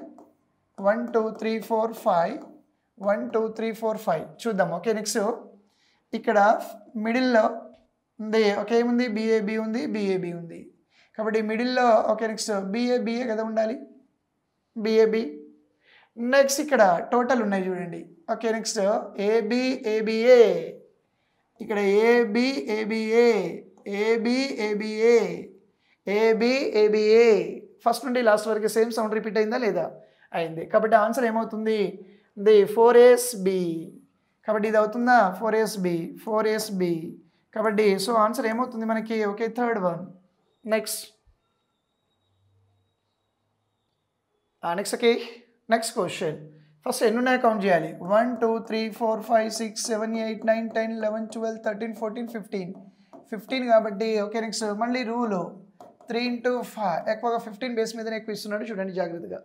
1 2 3 4 5 1 2 3 4 5 చూద్దాం ఓకే నెక్స్ట్ ఇక్కడ మిడిల్లో ఉంది ఓకే ఏముంది బిఏబి ఉంది కాబట్టి మిడిల్లో ఓకే నెక్స్ట్ బిఏ కదా ఉండాలి బిఏబి నెక్స్ట్ ఇక్కడ టోటల్ ఉన్నాయి చూడండి ఓకే నెక్స్ట్ ఏబిఏబిఏ ఇక్కడ ఏబిఏబిఏ ఫస్ట్ నుండి లాస్ట్ వరకు సేమ్ సౌండ్ రిపీట్ అయిందా లేదా అయింది కాబట్టి ఆన్సర్ ఏమవుతుంది ది 4SB కాబట్టి ఇది అవుతుందా 4SB కాబట్టి సో ఆన్సర్ ఏమవుతుంది మనకి okay third one next okay next question first ఎన్ని ఉన్నాయో కౌంట్ చేయాలి 1 2 3 4 5 6 7 8 9 10 11 12 13 14 15 కాబట్టి ఓకే నెక్స్ట్ మళ్ళీ రూలు 3 into 5 ఎక్కువగా 15 బేస్ మీదనే ఎక్కువ ఇస్తున్నాడు చూడండి జాగ్రత్తగా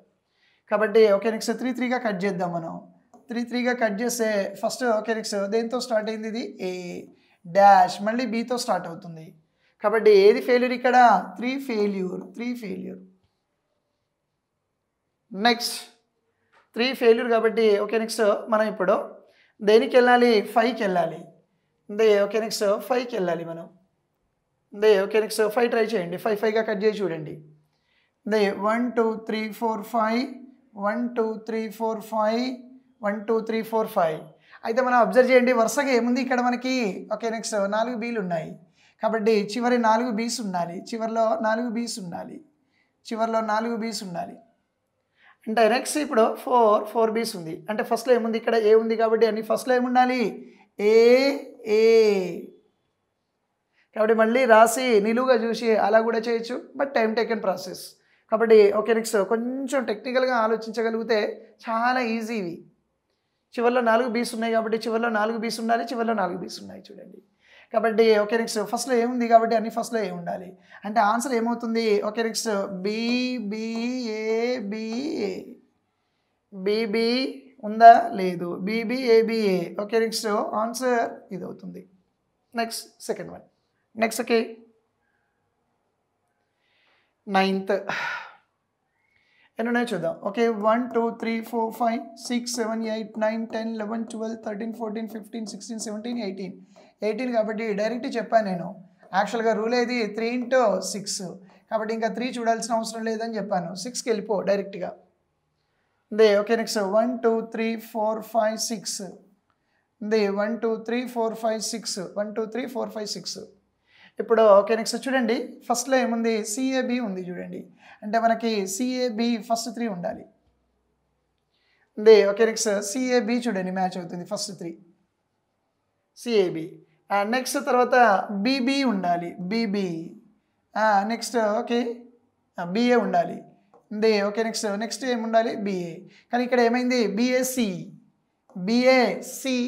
కాబట్టి ఓకే నెక్స్ట్ 3గా కట్ చేద్దాం మనం 3గా కట్ చేస్తే ఫస్ట్ ఓకే నెక్స్ట్ దేంతో స్టార్ట్ అయింది ఇది ఏ డాష్ మళ్ళీ బీతో స్టార్ట్ అవుతుంది కాబట్టి ఏది ఫెయిల్యూర్ ఇక్కడ 3 ఫెయిల్యూర్ నెక్స్ట్ 3 ఫెయిల్యూర్ కాబట్టి ఓకే నెక్స్ట్ మనం ఇప్పుడు దేనికి వెళ్ళాలి 5కి వెళ్ళాలి ఓకే నెక్స్ట్ 5కి వెళ్ళాలి మనం ఓకే నెక్స్ట్ 5 ట్రై చేయండి 5గా కట్ చేసి చూడండి 1 2 3 4 5 1 2 3 4 5 1 2 3 4 5 అయితే మనం అబ్జర్వ్ చేయండి వరుసగా ఏముంది ఇక్కడ మనకి ఓకే నెక్స్ట్ 4 బీలు ఉన్నాయి కాబట్టి చివరి 4 బీస్ ఉండాలి చివరిలో 4 బీస్ ఉండాలి అంటే నెక్స్ట్ ఇప్పుడు 4 బీస్ ఉంది అంటే ఫస్ట్లో ఏముంది ఇక్కడ ఏ ఉంది కాబట్టి అన్ని ఫస్ట్లో ఏముండాలి ఏ కాబట్టి మళ్ళీ రాసి నిలువుగా చూసి అలా కూడా చేయొచ్చు బట్ టైం టేకెన్ ప్రాసెస్ కాబట్టి ఓకే నెక్స్ట్ కొంచెం టెక్నికల్గా ఆలోచించగలిగితే చాలా ఈజీ ఇవి చివరిలో 4 బీస్ ఉన్నాయి కాబట్టి చివరిలో 4 బీస్ ఉండాలి, చివరిలో 4 బీస్ ఉన్నాయి చూడండి. కాబట్టి ఓకే నెక్స్ట్ ఫస్ట్లో ఏముంది కాబట్టి అన్ని ఫస్ట్లో ఏ ఉండాలి. అంటే ఆన్సర్ ఏమవుతుంది? Okay next బీబీఏబిఏ. బీబీ ఉందా? లేదు. బీబీఏబిఏ. ఓకే నెక్స్ట్ ఆన్సర్ ఇది అవుతుంది. Next second one. Next okay 9th ఎన్ని ఉన్నాయో చూద్దాం. ఓకే 1 2 3 4 5 6 7 8 9 10 11 12 13 14 15 16 17 18 కాబట్టి డైరెక్ట్ చెప్పాను నేను. యాక్చువల్గా రూల్ ఏది 3 into 6 కాబట్టి ఇంకా 3 చూడాల్సిన అవసరం లేదని చెప్పాను. 6కి వెళ్ళిపో డైరెక్ట్గా. Okay next 1 2 3 4 5 6 1 2 3 4 5 6 1 2 3 4 5 6. ఇప్పుడు ఓకే నెక్స్ట్ చూడండి ఫస్ట్లో ఏముంది? సిఏబి ఉంది చూడండి. అంటే మనకి సిఏబి ఫస్ట్ 3 ఉండాలి. ఓకే నెక్స్ట్ సిఏబి చూడండి మ్యాచ్ అవుతుంది ఫస్ట్ 3 సిఏబి. నెక్స్ట్ తర్వాత బీబీ ఉండాలి. బీబీ నెక్స్ట్ ఓకే బిఏ ఉండాలి. ఓకే నెక్స్ట్ ఏముండాలి? బిఏ. కానీ ఇక్కడ ఏమైంది? బిఏసి. బిఏసి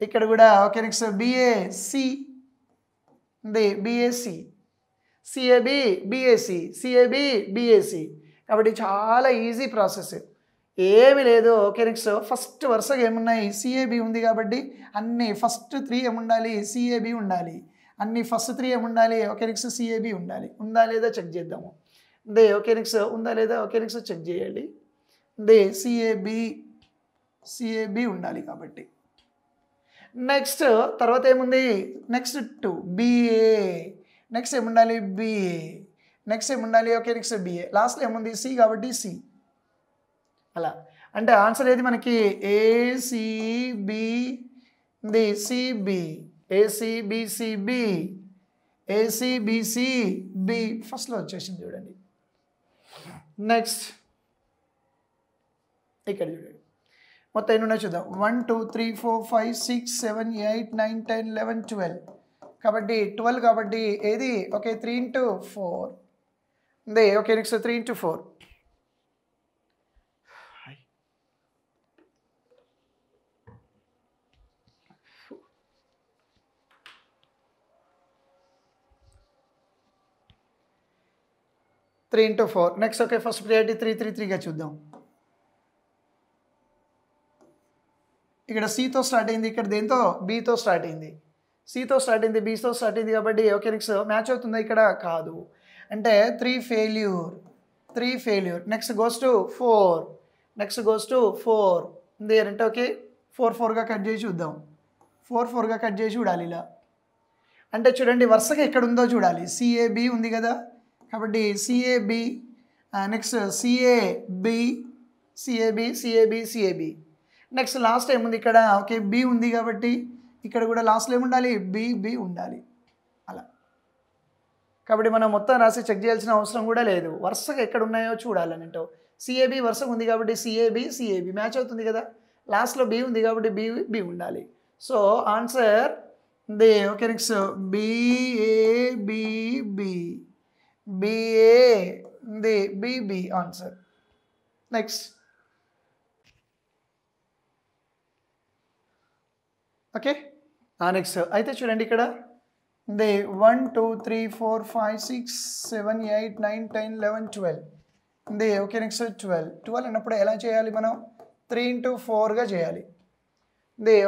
ఇక్కడ కూడా okay next BAC BAC. CAB BAC. CAB BAC. కాబట్టి చాలా ఈజీ ప్రాసెస్, ఏమి లేదు. ఓకే నెక్స్ట్ ఫస్ట్ వరుసగా ఏమున్నాయి? సిఏబి ఉంది కాబట్టి అన్ని ఫస్ట్ 3 ఏముండాలి? సిఏబి ఉండాలి. అన్ని ఫస్ట్ 3 ఏముండాలి? ఓకే నెక్స్ట్ సిఏబి ఉండాలి. ఉందా లేదా చెక్ చేద్దాము. ఓకే నెక్స్ట్ ఉందా లేదా? ఓకే నెక్స్ట్ చెక్ చేయాలి. సిఏబి ఉండాలి కాబట్టి. నెక్స్ట్ తర్వాత ఏముంది? Next 2 B A. నెక్స్ట్ ఏముండాలి? బిఏ. నెక్స్ట్ ఏముండాలి? Okay next B A. లాస్ట్లో ఏముంది? సి కాబట్టి సి. అలా అంటే ఆన్సర్ ఏది మనకి? ACB CB. ఏసిబిసిబి. ఏసిబిసిబి ఫస్ట్లో వచ్చేసింది చూడండి. నెక్స్ట్ ఇక్కడ చూడండి మొత్తం ఎన్ని ఉన్నాయో చూద్దాం. 1 2 3 4 5 6 7 8 9 10 11 12 కాబట్టి 12 కాబట్టి ఏది? Okay 3 into 4 okay next 3 into 4 3 into 4. Next okay first priority 3 3 3గా చూద్దాం. ఇక్కడ సితో స్టార్ట్ అయింది, ఇక్కడ దేంతో? బితో స్టార్ట్ అయింది. సితో స్టార్ట్ అయింది, బితో స్టార్ట్ అయింది కాబట్టి ఓకే నెక్స్ట్ మ్యాచ్ అవుతుందా? ఇక్కడ కాదు. అంటే 3 failure. Next goes to 4. Next goes to 4 అంటే ఓకే 4 4గా కట్ చేసి చూద్దాం. 4 4గా కట్ చేసి చూడాలి ఇలా. అంటే చూడండి వరుసగా ఎక్కడ ఉందో చూడాలి. సిఏబి ఉంది కదా కాబట్టి CAB. Next CAB CAB. Next last ఏముంది ఇక్కడ? ఓకే బి ఉంది కాబట్టి ఇక్కడ కూడా లాస్ట్లో ఏముండాలి? బి ఉండాలి. అలా కాబట్టి మనం మొత్తం రాసి చెక్ చేయాల్సిన అవసరం కూడా లేదు. వరుసగా ఎక్కడ ఉన్నాయో చూడాలనంటో సిఏబి వరుసగా ఉంది కాబట్టి సిఏబి మ్యాచ్ అవుతుంది కదా. లాస్ట్లో బి ఉంది కాబట్టి బి ఉండాలి. So answer okay next B A answer. Next okay next అయితే చూడండి ఇక్కడ 1 2 3 4 5 6 7 8 9 10 11 12 ఓకే నెక్స్ట్ 12 అన్నప్పుడు ఎలా చేయాలి మనం? 3 into 4గా చేయాలి.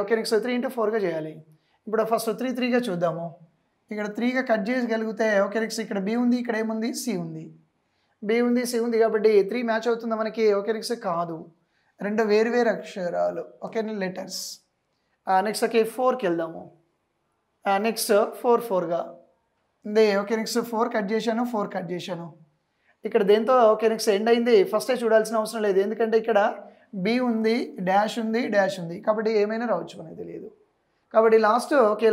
ఓకే నెక్స్ట్ 3 into 4గా చేయాలి. ఇప్పుడు ఫస్ట్ 3 3గా చూద్దాము. ఇక్కడ 3గా కట్ చేయగలిగితే ఓకే నెక్స్ట్ ఇక్కడ బి ఉంది, ఇక్కడ ఏముంది? సి ఉంది. సి ఉంది కాబట్టి 3 మ్యాచ్ అవుతుందా మనకి? ఓకే నెక్స్ట్ కాదు, రెండు వేరు అక్షరాలు. Okay letters. నెక్స్ట్ ఓకే 4కి వెళ్దాము. నెక్స్ట్ 4 4గా ఓకే నెక్స్ట్ 4 కట్ చేశాను. ఇక్కడ దేంతో ఓకే నెక్స్ట్ ఎండ్ అయింది? ఫస్టే చూడాల్సిన అవసరం లేదు, ఎందుకంటే ఇక్కడ బి ఉంది, డాష్ ఉంది కాబట్టి ఏమైనా రావచ్చు మనకి తెలియదు. కాబట్టి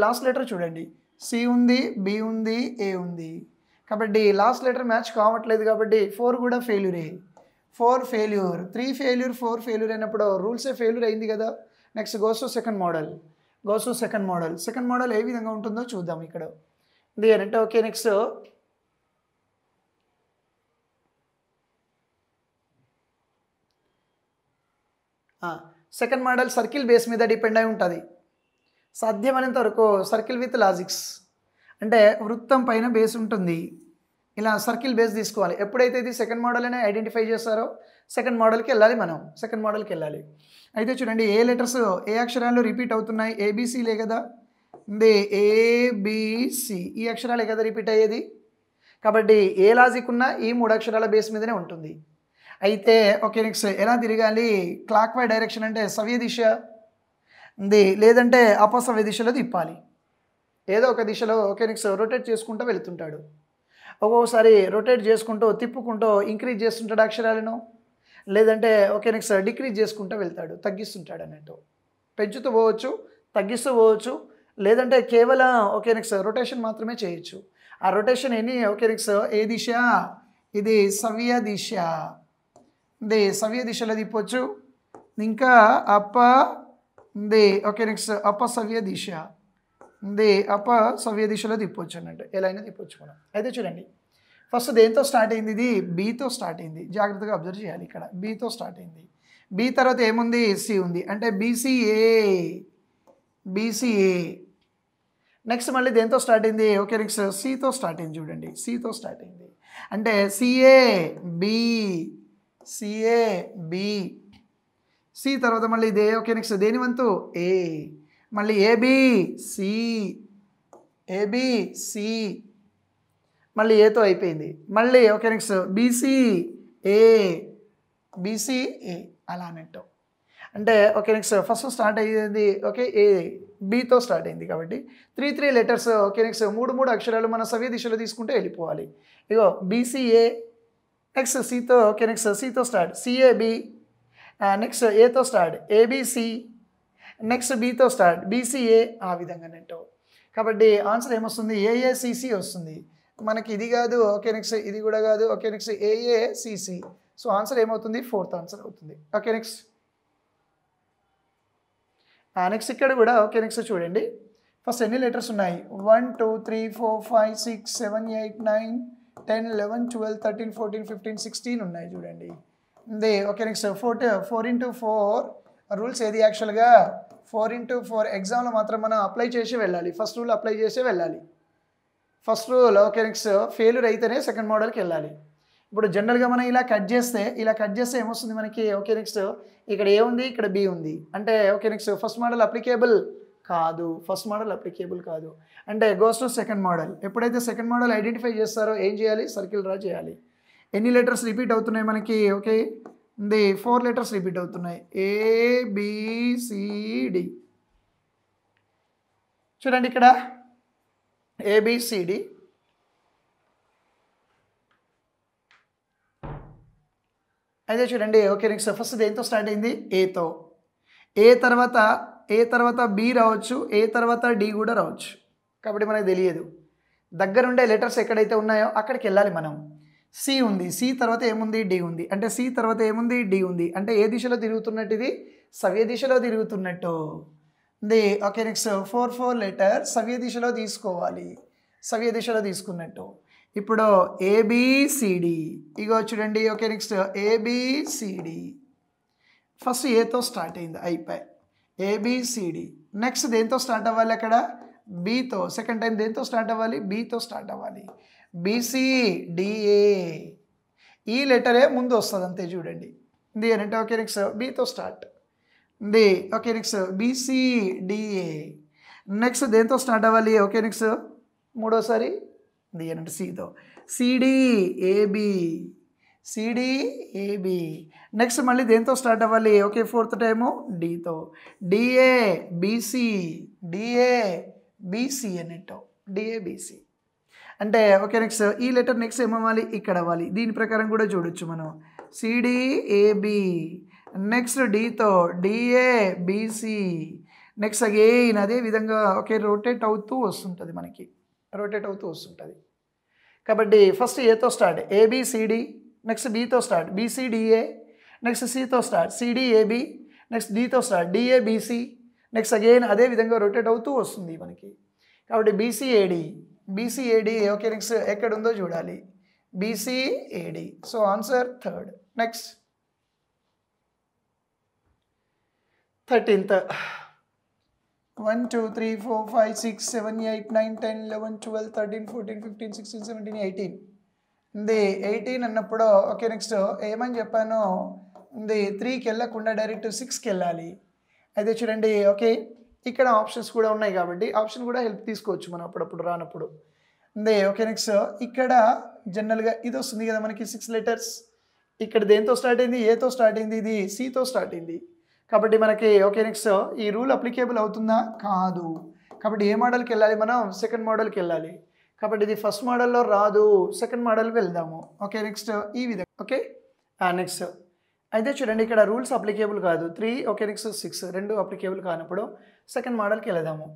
లాస్ట్ లెటర్ చూడండి. సి ఉంది, బి ఉంది, ఏ ఉంది. కాబట్టి లాస్ట్ లెటర్ మ్యాచ్ కావట్లేదు కాబట్టి 4 కూడా ఫెయిల్యూరే. 4 ఫెయిల్యూర్. 3 ఫెయిల్యూర్ 4 ఫెయిల్యూర్ అయినప్పుడు రూల్సే ఫెయిల్యూర్ అయింది కదా. Next goes to second model. Second model ఏ విధంగా ఉంటుందో చూద్దాం ఇక్కడ. అంటే okay next second model circle base మీద డిపెండ్ అయి ఉంటుంది. సాధ్యమైనంత వరకు సర్కిల్ విత్ లాజిక్స్, అంటే వృత్తం పైన బేస్ ఉంటుంది. ఇలా సర్కిల్ బేస్ తీసుకోవాలి. ఎప్పుడైతే ఇది సెకండ్ మోడల్ అని ఐడెంటిఫై చేస్తారో సెకండ్ మోడల్కి వెళ్ళాలి. మనం సెకండ్ మోడల్కి వెళ్ళాలి. అయితే చూడండి, ఏ లెటర్స్, ఏ అక్షరాలు రిపీట్ అవుతున్నాయి? ఏబీసీలే కదా, ఇది ఏబిసి, ఈ అక్షరాలే కదా రిపీట్ అయ్యేది. కాబట్టి ఏ లాజిక్ ఉన్నా ఈ 3 అక్షరాల బేస్ మీదనే ఉంటుంది. అయితే ఓకే, నెక్స్ట్ ఎలా తిరగాలి? క్లాక్ వై డైరెక్షన్ అంటే సవ్య దిశ ఉంది, లేదంటే అపసవ్య దిశలో తిప్పాలి. ఏదో ఒక దిశలో ఓకే నెక్స్ట్ రొటేట్ చేసుకుంటూ వెళుతుంటాడు. ఒక్కొక్కసారి రొటేట్ చేసుకుంటూ తిప్పుకుంటూ ఇంక్రీజ్ చేస్తుంటాడు అక్షరాలను, లేదంటే ఓకే నెక్స్ట్ డిక్రీజ్ చేసుకుంటూ వెళ్తాడు, తగ్గిస్తుంటాడు అన్నట్టు. పెంచుతూ పోవచ్చు, తగ్గిస్తూ పోవచ్చు, లేదంటే కేవలం ఓకే నెక్స్ట్ రొటేషన్ మాత్రమే చేయొచ్చు. ఆ రొటేషన్ ఎన్ని ఓకే నెక్స్ట్ ఏ దిశ? ఇది సవ్య దిశ, ఇది సవ్య దిశలో తిప్పొచ్చు. ఇంకా ఇది ఓకే నెక్స్ట్ అపసవ్య దిశ, ఇది అపసవ్య దిశలో తిప్పొచ్చు అన్నట్టు. ఎలా అయినా తిప్పొచ్చు మనం. అయితే చూడండి, ఫస్ట్ దేంతో స్టార్ట్ అయింది? ఇది బీతో స్టార్ట్ అయింది. జాగ్రత్తగా అబ్జర్వ్ చేయాలి. ఇక్కడ బీతో స్టార్ట్ అయింది. బీ తర్వాత ఏముంది? సి ఉంది, అంటే బీసీఏ, బీసీఏ. నెక్స్ట్ మళ్ళీ దేంతో స్టార్ట్ అయింది? ఓకే నెక్స్ట్ సితో స్టార్ట్ అయింది. చూడండి, సితో స్టార్ట్ అయింది, అంటే C A B, C A B. C తర్వాత మళ్ళీ ఇదే ఓకే నెక్స్ట్ దేని వంతు? ఏ. మళ్ళీ ఏబి సి, ఏబి సి, మళ్ళీ ఏతో అయిపోయింది. మళ్ళీ okay next BC A, BC A, అలా అన్నట్టు. అంటే ఓకే నెక్స్ట్ ఫస్ట్ స్టార్ట్ అయ్యేది ఓకే ఏ, బీతో స్టార్ట్ అయింది. కాబట్టి 3 లెటర్స్ ఓకే నెక్స్ట్ 3 అక్షరాలు మన సవ్య దిశలో తీసుకుంటే వెళ్ళిపోవాలి. ఇగో బీసీఏ, నెక్స్ట్ సితో ఓకే నెక్స్ట్ సితో స్టార్ట్ సిఏబి, నెక్స్ట్ ఏతో స్టార్ట్ ఏబిసి, నెక్స్ట్ బీతో స్టార్ట్ బీసీఏ, ఆ విధంగా నెట్టు. కాబట్టి ఆన్సర్ ఏమొస్తుంది? ఏఏసిసి వస్తుంది మనకి. ఇది కాదు ఓకే నెక్స్ట్, ఇది కూడా కాదు ఓకే నెక్స్ట్ ఏఏసిసి. సో ఆన్సర్ ఏమవుతుంది? 4th ఆన్సర్ అవుతుంది. ఓకే నెక్స్ట్, నెక్స్ట్ ఇక్కడ కూడా ఓకే నెక్స్ట్ చూడండి, ఫస్ట్ ఎన్ని లెటర్స్ ఉన్నాయి? 1 2 3 4 5 6 7 8 9 10 11 12 13 14 15 16 ఉన్నాయి. చూడండి, ఇది ఓకే నెక్స్ట్ 4 into 4 రూల్స్ ఏది? యాక్చువల్గా 4 into 4 ఎగ్జామ్లో మాత్రం మనం అప్లై చేసి వెళ్ళాలి. ఫస్ట్ రూల్ అప్లై చేసే వెళ్ళాలి. First rule okay next failure అయితేనే సెకండ్ మోడల్కి వెళ్ళాలి. ఇప్పుడు జనరల్గా మనం ఇలా కట్ చేస్తే ఏమొస్తుంది మనకి? ఓకే నెక్స్ట్ ఇక్కడ ఏ ఉంది, ఇక్కడ బి ఉంది, అంటే okay next first model applicable కాదు, ఫస్ట్ మోడల్ అప్లికేబుల్ కాదు, అంటే గోస్ టు సెకండ్ మోడల్. ఎప్పుడైతే సెకండ్ మోడల్ ఐడెంటిఫై చేస్తారో ఏం చేయాలి? సర్కిల్ డ్రా చేయాలి. ఎన్ని లెటర్స్ రిపీట్ అవుతున్నాయి మనకి? ఓకే, ఇది 4 లెటర్స్ రిపీట్ అవుతున్నాయి, ఏబిసిడి. చూడండి ఇక్కడ ఏబిసిడి. అయితే చూడండి ఓకే నెక్స్ట్ ఫస్ట్ దేంతో స్టార్ట్ అయింది? ఏతో. ఏ తర్వాత బి రావచ్చు, ఏ తర్వాత డి కూడా రావచ్చు. కాబట్టి మనకు తెలియదు. దగ్గరుండే లెటర్స్ ఎక్కడైతే ఉన్నాయో అక్కడికి వెళ్ళాలి మనం. సి ఉంది, సి తర్వాత ఏముంది? డి ఉంది, అంటే సి తర్వాత ఏముంది? డి ఉంది, అంటే ఏ దిశలో తిరుగుతున్నట్టు? ఇది సవ్య దిశలో తిరుగుతున్నట్టు. ఇది ఓకే నెక్స్ట్ 4 లెటర్ సవ్య దిశలో తీసుకోవాలి, సవ్య దిశలో తీసుకున్నట్టు. ఇప్పుడు ఏబిసిడి, ఇగో చూడండి ఓకే నెక్స్ట్ ఏబిసిడి. ఫస్ట్ ఏతో స్టార్ట్ అయింది, అయిపోయి ఏబిసిడి. నెక్స్ట్ దేంతో స్టార్ట్ అవ్వాలి? అక్కడ బీతో. సెకండ్ టైం దేంతో స్టార్ట్ అవ్వాలి? బీతో స్టార్ట్ అవ్వాలి, బీసీడిఏ. ఈ లెటరే ముందు వస్తుంది అంతే. చూడండి, ఇది అంటే ఓకే నెక్స్ట్ బీతో స్టార్ట్, ఇది ఓకే నెక్స్ట్ బీసీడిఏ. నెక్స్ట్ దేంతో స్టార్ట్ అవ్వాలి? ఓకే నెక్స్ట్ మూడోసారి ఇది అంటే సితో, సిడిఏబి, సిడిఏబి. నెక్స్ట్ మళ్ళీ దేంతో స్టార్ట్ అవ్వాలి? ఓకే 4th టైము డితో, డిఏబిసి, డిఏబిసి అన్నట్టు, డిఏబిసి. అంటే ఓకే నెక్స్ట్ ఈ లెటర్ నెక్స్ట్ ఏమవ్వాలి? ఇక్కడ అవ్వాలి. దీని ప్రకారం కూడా చూడొచ్చు మనం, సిడిఏబి. నెక్స్ట్ డితో డిఏబిసి. నెక్స్ట్ అగైన్ అదే విధంగా ఓకే రొటేట్ అవుతూ వస్తుంటుంది మనకి, రొటేట్ అవుతూ వస్తుంటుంది. కాబట్టి ఫస్ట్ ఏతో స్టార్ట్ ఏబిసిడి, నెక్స్ట్ బితో స్టార్ట్ బీసీడిఏ, నెక్స్ట్ సితో స్టార్ట్ సిడిఏబి, నెక్స్ట్ డితో స్టార్ట్ డిఏబిసి. నెక్స్ట్ అగైన్ అదే విధంగా రొటేట్ అవుతూ వస్తుంది మనకి. కాబట్టి బీసీఏడి ఓకే నెక్స్ట్ ఎక్కడ ఉందో చూడాలి, BCAD. So answer 3rd. Next 13th 1 2 3 4 5 6 7 8 9 10 11 12 13 14 15 16 17 18 ఇది 18 అన్నప్పుడు ఓకే నెక్స్ట్ ఏమని చెప్పాను ఇది 3కి వెళ్ళకుండా డైరెక్ట్ 6కి వెళ్ళాలి. అయితే చూడండి ఓకే ఇక్కడ ఆప్షన్స్ కూడా ఉన్నాయి కాబట్టి ఆప్షన్ కూడా హెల్ప్ తీసుకోవచ్చు మనం అప్పుడప్పుడు రానప్పుడు. ఇదే ఓకే నెక్స్ట్ ఇక్కడ జనరల్గా ఇది వస్తుంది కదా మనకి 6 లెటర్స్. ఇక్కడ దేంతో స్టార్ట్ అయింది, ఏతో స్టార్ట్ అయింది, ఇది సితో స్టార్ట్ అయింది. కాబట్టి మనకి ఓకే నెక్స్ట్ ఈ రూల్ అప్లికేబుల్ అవుతుందా, కాదు. కాబట్టి ఏ మోడల్కి వెళ్ళాలి మనం, సెకండ్ మోడల్కి వెళ్ళాలి. కాబట్టి ఇది ఫస్ట్ మోడల్లో రాదు, సెకండ్ మోడల్ వెళ్దాము. ఓకే నెక్స్ట్ ఈ విధంగా ఓకే నెక్స్ట్ అయితే చూడండి ఇక్కడ రూల్స్ అప్లికేబుల్ కాదు. 3 ఓకే నెక్స్ట్ 6 రెండు అప్లికేబుల్ కానప్పుడు సెకండ్ మోడల్కి వెళ్దాము.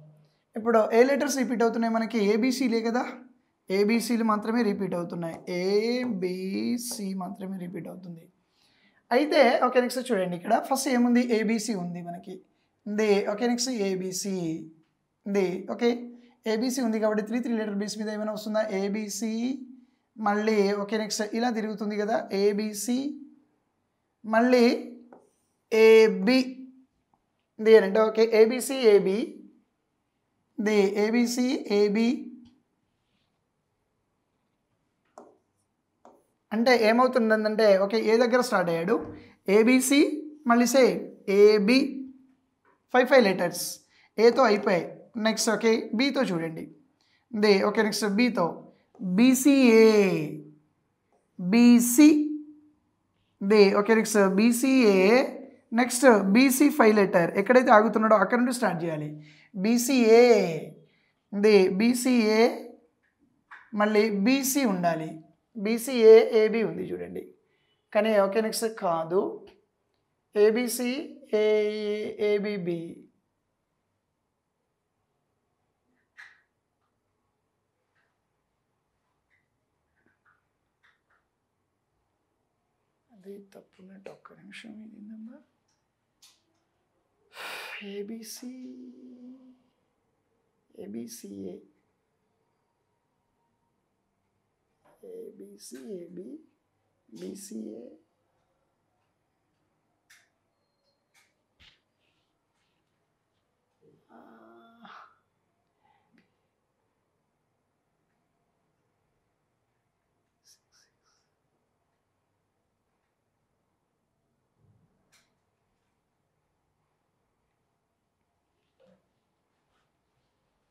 ఇప్పుడు ఏ లెటర్స్ రిపీట్ అవుతున్నాయి మనకి, ఏబీసీలే కదా, ఏబీసీలు మాత్రమే రిపీట్ అవుతున్నాయి, ఏబిసి మాత్రమే రిపీట్ అవుతుంది. అయితే ఓకే నెక్స్ట్ చూడండి ఇక్కడ ఫస్ట్ ఏముంది, ఏబీసీ ఉంది మనకి. ఇది ఓకే నెక్స్ట్ ఏబీసీ ఇది ఓకే ఏబీసీ ఉంది కాబట్టి 3 లెటర్ బేస్ మీద ఏమైనా వస్తుందా, ఏబీసీ మళ్ళీ ఓకే నెక్స్ట్ ఇలా తిరుగుతుంది కదా, ఏబీసీ మళ్ళీ ఏబి ఇది అంటే ఓకే ఏబీసీ ఏబి ఇది ఏబీసీ ఏబి అంటే ఏమవుతుందంటే ఓకే ఏ దగ్గర స్టార్ట్ అయ్యాడు, ఏబీసీ మళ్ళీ సే ఏబి 5 లెటర్స్ ఏతో అయిపోయాయి. నెక్స్ట్ ఓకే బీతో చూడండి ఇది ఓకే నెక్స్ట్ బీతో బీసీఏ బీసీ ఇది okay next BCA next BC 5 letter ఎక్కడైతే ఆగుతున్నాడో అక్కడ నుండి స్టార్ట్ చేయాలి. బీసీఏ ఇది బీసీఏ మళ్ళీ బీసీ ఉండాలి, బీసీఏ ఏబి ఉంది చూడండి. కానీ ఓకే నెక్స్ట్ కాదు, ఏబిసి ఏబిబి అది తప్పున్నట్టు ఒక్క నిమిషం. ఇది number ABC ABCA ABC AB BCA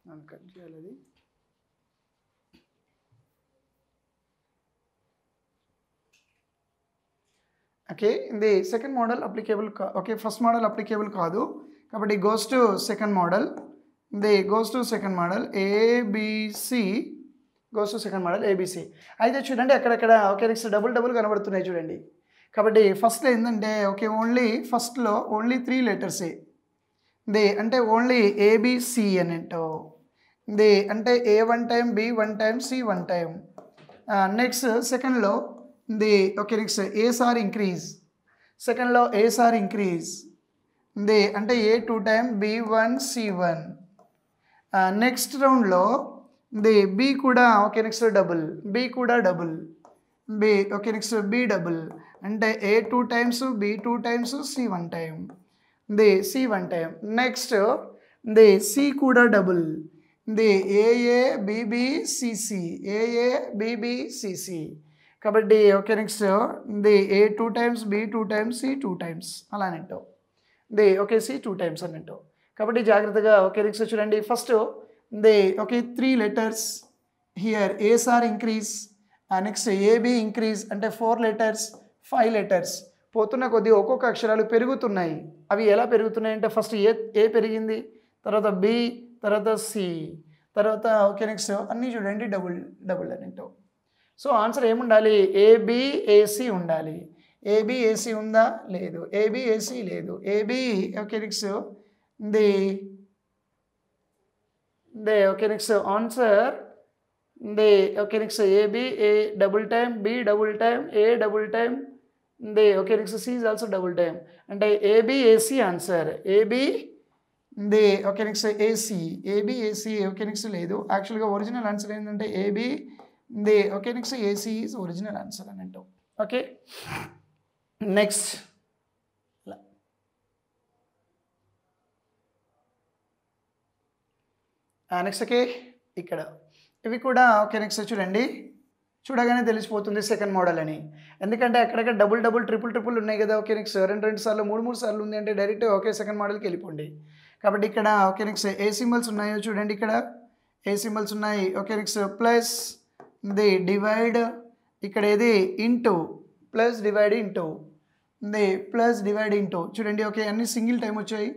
నన్ను కట్ చేయాలి అది. ఓకే ఇది second model applicable okay first model applicable కాదు కాబట్టి గోస్ టు సెకండ్ మోడల్. ఇది goes to second model ABC goes to second model ABC. అయితే చూడండి అక్కడక్కడ ఓకే నెక్స్ట్ డబుల్ కనబడుతున్నాయి చూడండి. కాబట్టి ఫస్ట్లో ఏంటంటే ఓకే ఓన్లీ ఫస్ట్లో ఓన్లీ 3 లెటర్సే ఇది అంటే ఓన్లీ ఏబిసి అన్నట్టు. ఇది అంటే A 1 time, B 1 time, C 1 time. Next సెకండ్లో ఇది ఓకే నెక్స్ట్ ఏసార్ ఇంక్రీజ్, సెకండ్లో ఏసార్ ఇంక్రీజ్ ఇది అంటే A 2 time, B 1, C 1. Next రౌండ్లో ఇది బి కూడా ఓకే నెక్స్ట్ డబుల్, బి కూడా double, B okay next B double అంటే A 2 times, B 2 times, C 1 time, ఇది సి 1 టైం. నెక్స్ట్ ఇది సి కూడా డబుల్, ఇది ఏఏ B B C C, A A B B C C. కాబట్టి ఓకే నెక్స్ట్ ఇది A 2 times, B 2 times, C 2 times అలా అన్నట్టు. ఇది ఓకే సి 2 టైమ్స్ అన్నట్టు. కాబట్టి జాగ్రత్తగా ఓకే నెక్స్ట్ చూడండి ఫస్ట్ ఇది ఓకే 3 లెటర్స్ హియర్ ఏసార్ ఇంక్రీజ్, నెక్స్ట్ ఏబి ఇంక్రీజ్ అంటే 4 లెటర్స్ 5 లెటర్స్ పోతున్న కొద్దీ ఒక్కొక్క అక్షరాలు పెరుగుతున్నాయి. అవి ఎలా పెరుగుతున్నాయి అంటే ఫస్ట్ ఏ పెరిగింది, తర్వాత బి, తర్వాత సి, తర్వాత ఓకే నెక్స్ట్ అన్నీ చూడండి డబుల్ అన్నట్టు. సో ఆన్సర్ ఏముండాలి, ఏబిఏసి ఉండాలి. ఏబిఏసి ఉందా, లేదు. ఏబిఏసి లేదు. ఏబి ఓకే నెక్స్ట్ ఇది ఓకే నెక్స్ట్ ఆన్సర్ ఇది okay next AB A double time, B double time, A double time, ఇది okay next C is also double time అంటే ఏబిఏసి ఆన్సర్. ఏబి ఇది okay next AC, ABAC okay next లేదు. యాక్చువల్గా ఒరిజినల్ ఆన్సర్ ఏంటంటే ఏబి ఇది okay next AC is original answer అన్నట్టు. ఓకే నెక్స్ట్ నెక్స్ట్ ఓకే ఇక్కడ ఇవి కూడా ఓకే నెక్స్ట్ చూడండి చూడగానే తెలిసిపోతుంది సెకండ్ మోడల్ అని ఎందుకంటే అక్కడక్కడ డబుల్ డబుల్ ట్రిపుల్ ఉన్నాయి కదా ఓకే నెక్స్ట్ రెండు సార్లు మూడు సార్లు ఉంది అంటే డైరెక్ట్ ఓకే సెకండ్ మోడల్కి వెళ్ళిపోండి కాబట్టి ఇక్కడ ఓకే నెక్స్ట్ ఏ సింబల్స్ ఉన్నాయో చూడండి ఇక్కడ ఏ సింబల్స్ ఉన్నాయి okay next plus the divide ఇక్కడ ఏది into plus divide into the plus divide into చూడండి ఓకే అన్ని సింగిల్ టైం వచ్చాయి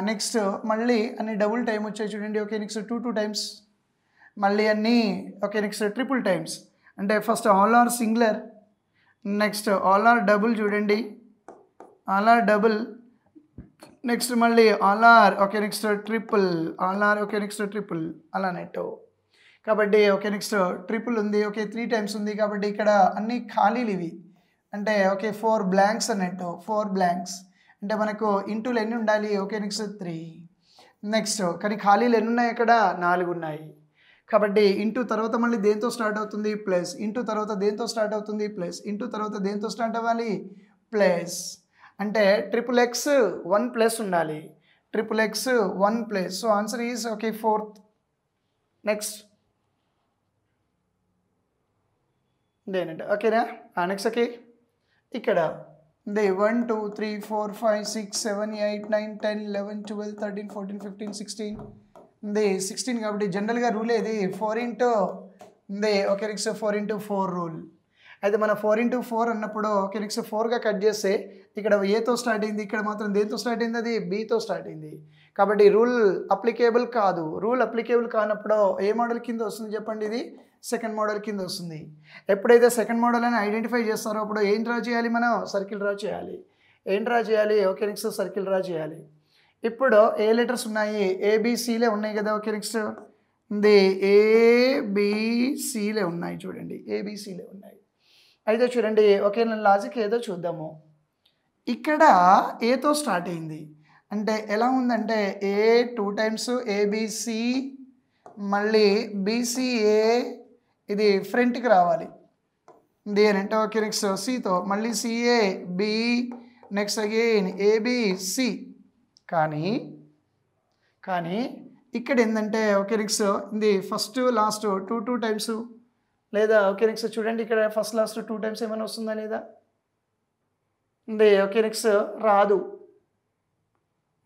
నెక్స్ట్ మళ్ళీ అన్ని డబుల్ టైం వచ్చాయి చూడండి ఓకే నెక్స్ట్ టూ టైమ్స్ మళ్ళీ అన్నీ ఓకే నెక్స్ట్ ట్రిపుల్ టైమ్స్ అంటే first all are singular next all are double చూడండి ఆల్ ఆర్ డబుల్ నెక్స్ట్ మళ్ళీ all are okay next triple all are okay next triple అలా నెట్టు కాబట్టి ఓకే నెక్స్ట్ ట్రిపుల్ ఉంది ఓకే 3 టైమ్స్ ఉంది కాబట్టి ఇక్కడ అన్ని ఖాళీలు ఇవి అంటే ఓకే 4 బ్లాంక్స్ అన్నట్టు 4 బ్లాంక్స్ అంటే మనకు ఇంటూలు ఎన్ని ఉండాలి ఓకే నెక్స్ట్ 3 నెక్స్ట్ కానీ ఖాళీలు ఎన్ని ఉన్నాయి ఇక్కడ 4 ఉన్నాయి కాబట్టి ఇంటూ తర్వాత మళ్ళీ దేంతో స్టార్ట్ అవుతుంది ప్లస్ ఇంటూ తర్వాత దేంతో స్టార్ట్ అవుతుంది ప్లస్ ఇంటూ తర్వాత దేంతో స్టార్ట్ అవ్వాలి ప్లస్ అంటే ట్రిపుల్ ఎక్స్ 1 ప్లస్ ఉండాలి triple X 1 plus so answer is okay 4th next దేనంటే ఓకేనా నెక్స్ట్ ఓకే ఇక్కడ దే 1 2 3 4 5 6 7 8 9 10 11 12 13 14 15 16 ఇది 16 కాబట్టి జనరల్గా రూల్ ఏది 4 ఇంటూ ఉంది ఓకే నెక్స్ట్ 4 ఇంటూ 4 రూల్ అయితే మన 4 ఇంటూ 4 అన్నప్పుడు ఓకే నెక్స్ట్ 4గా కట్ చేస్తే ఇక్కడ ఏతో స్టార్ట్ అయింది ఇక్కడ మాత్రం దేంతో స్టార్ట్ అయింది అది బీతో స్టార్ట్ అయింది కాబట్టి రూల్ అప్లికేబుల్ కాదు రూల్ అప్లికేబుల్ కానప్పుడు ఏ మోడల్ కింద వస్తుంది చెప్పండి ఇది సెకండ్ మోడల్ కింద వస్తుంది ఎప్పుడైతే సెకండ్ మోడల్ అని ఐడెంటిఫై చేస్తారో అప్పుడు ఏం డ్రా చేయాలి మనం సర్కిల్ డ్రా చేయాలి ఏం డ్రా చేయాలి ఓకే నెక్స్ట్ సర్కిల్ డ్రా చేయాలి ఇప్పుడు ఏ లెటర్స్ ఉన్నాయి ఏబిసిలే ఉన్నాయి కదా ఓకే నెక్స్ట్ ఇది ఏబిసిలే ఉన్నాయి చూడండి ఏబిసిలే ఉన్నాయి అయితే చూడండి ఓకే లాజిక్ ఏదో చూద్దాము ఇక్కడ ఏతో స్టార్ట్ అయింది అంటే ఎలా ఉందంటే ఏ 2 టైమ్స్ ఏబిసి మళ్ళీ బీసీఏ ఇది ఫ్రంట్కి రావాలి ఇది అంటే ఓకే నెక్స్ట్ సితో మళ్ళీ C A B next again A B C కానీ ఇక్కడ ఏంటంటే ఓకే నెక్స్ట్ ఇది ఫస్ట్ లాస్ట్ టూ టైమ్స్ లేదా ఓకే నెక్స్ట్ చూడండి ఇక్కడ ఫస్ట్ లాస్ట్ 2 టైమ్స్ ఏమైనా వస్తుందా లేదా ఇది ఓకే నెక్స్ట్ రాదు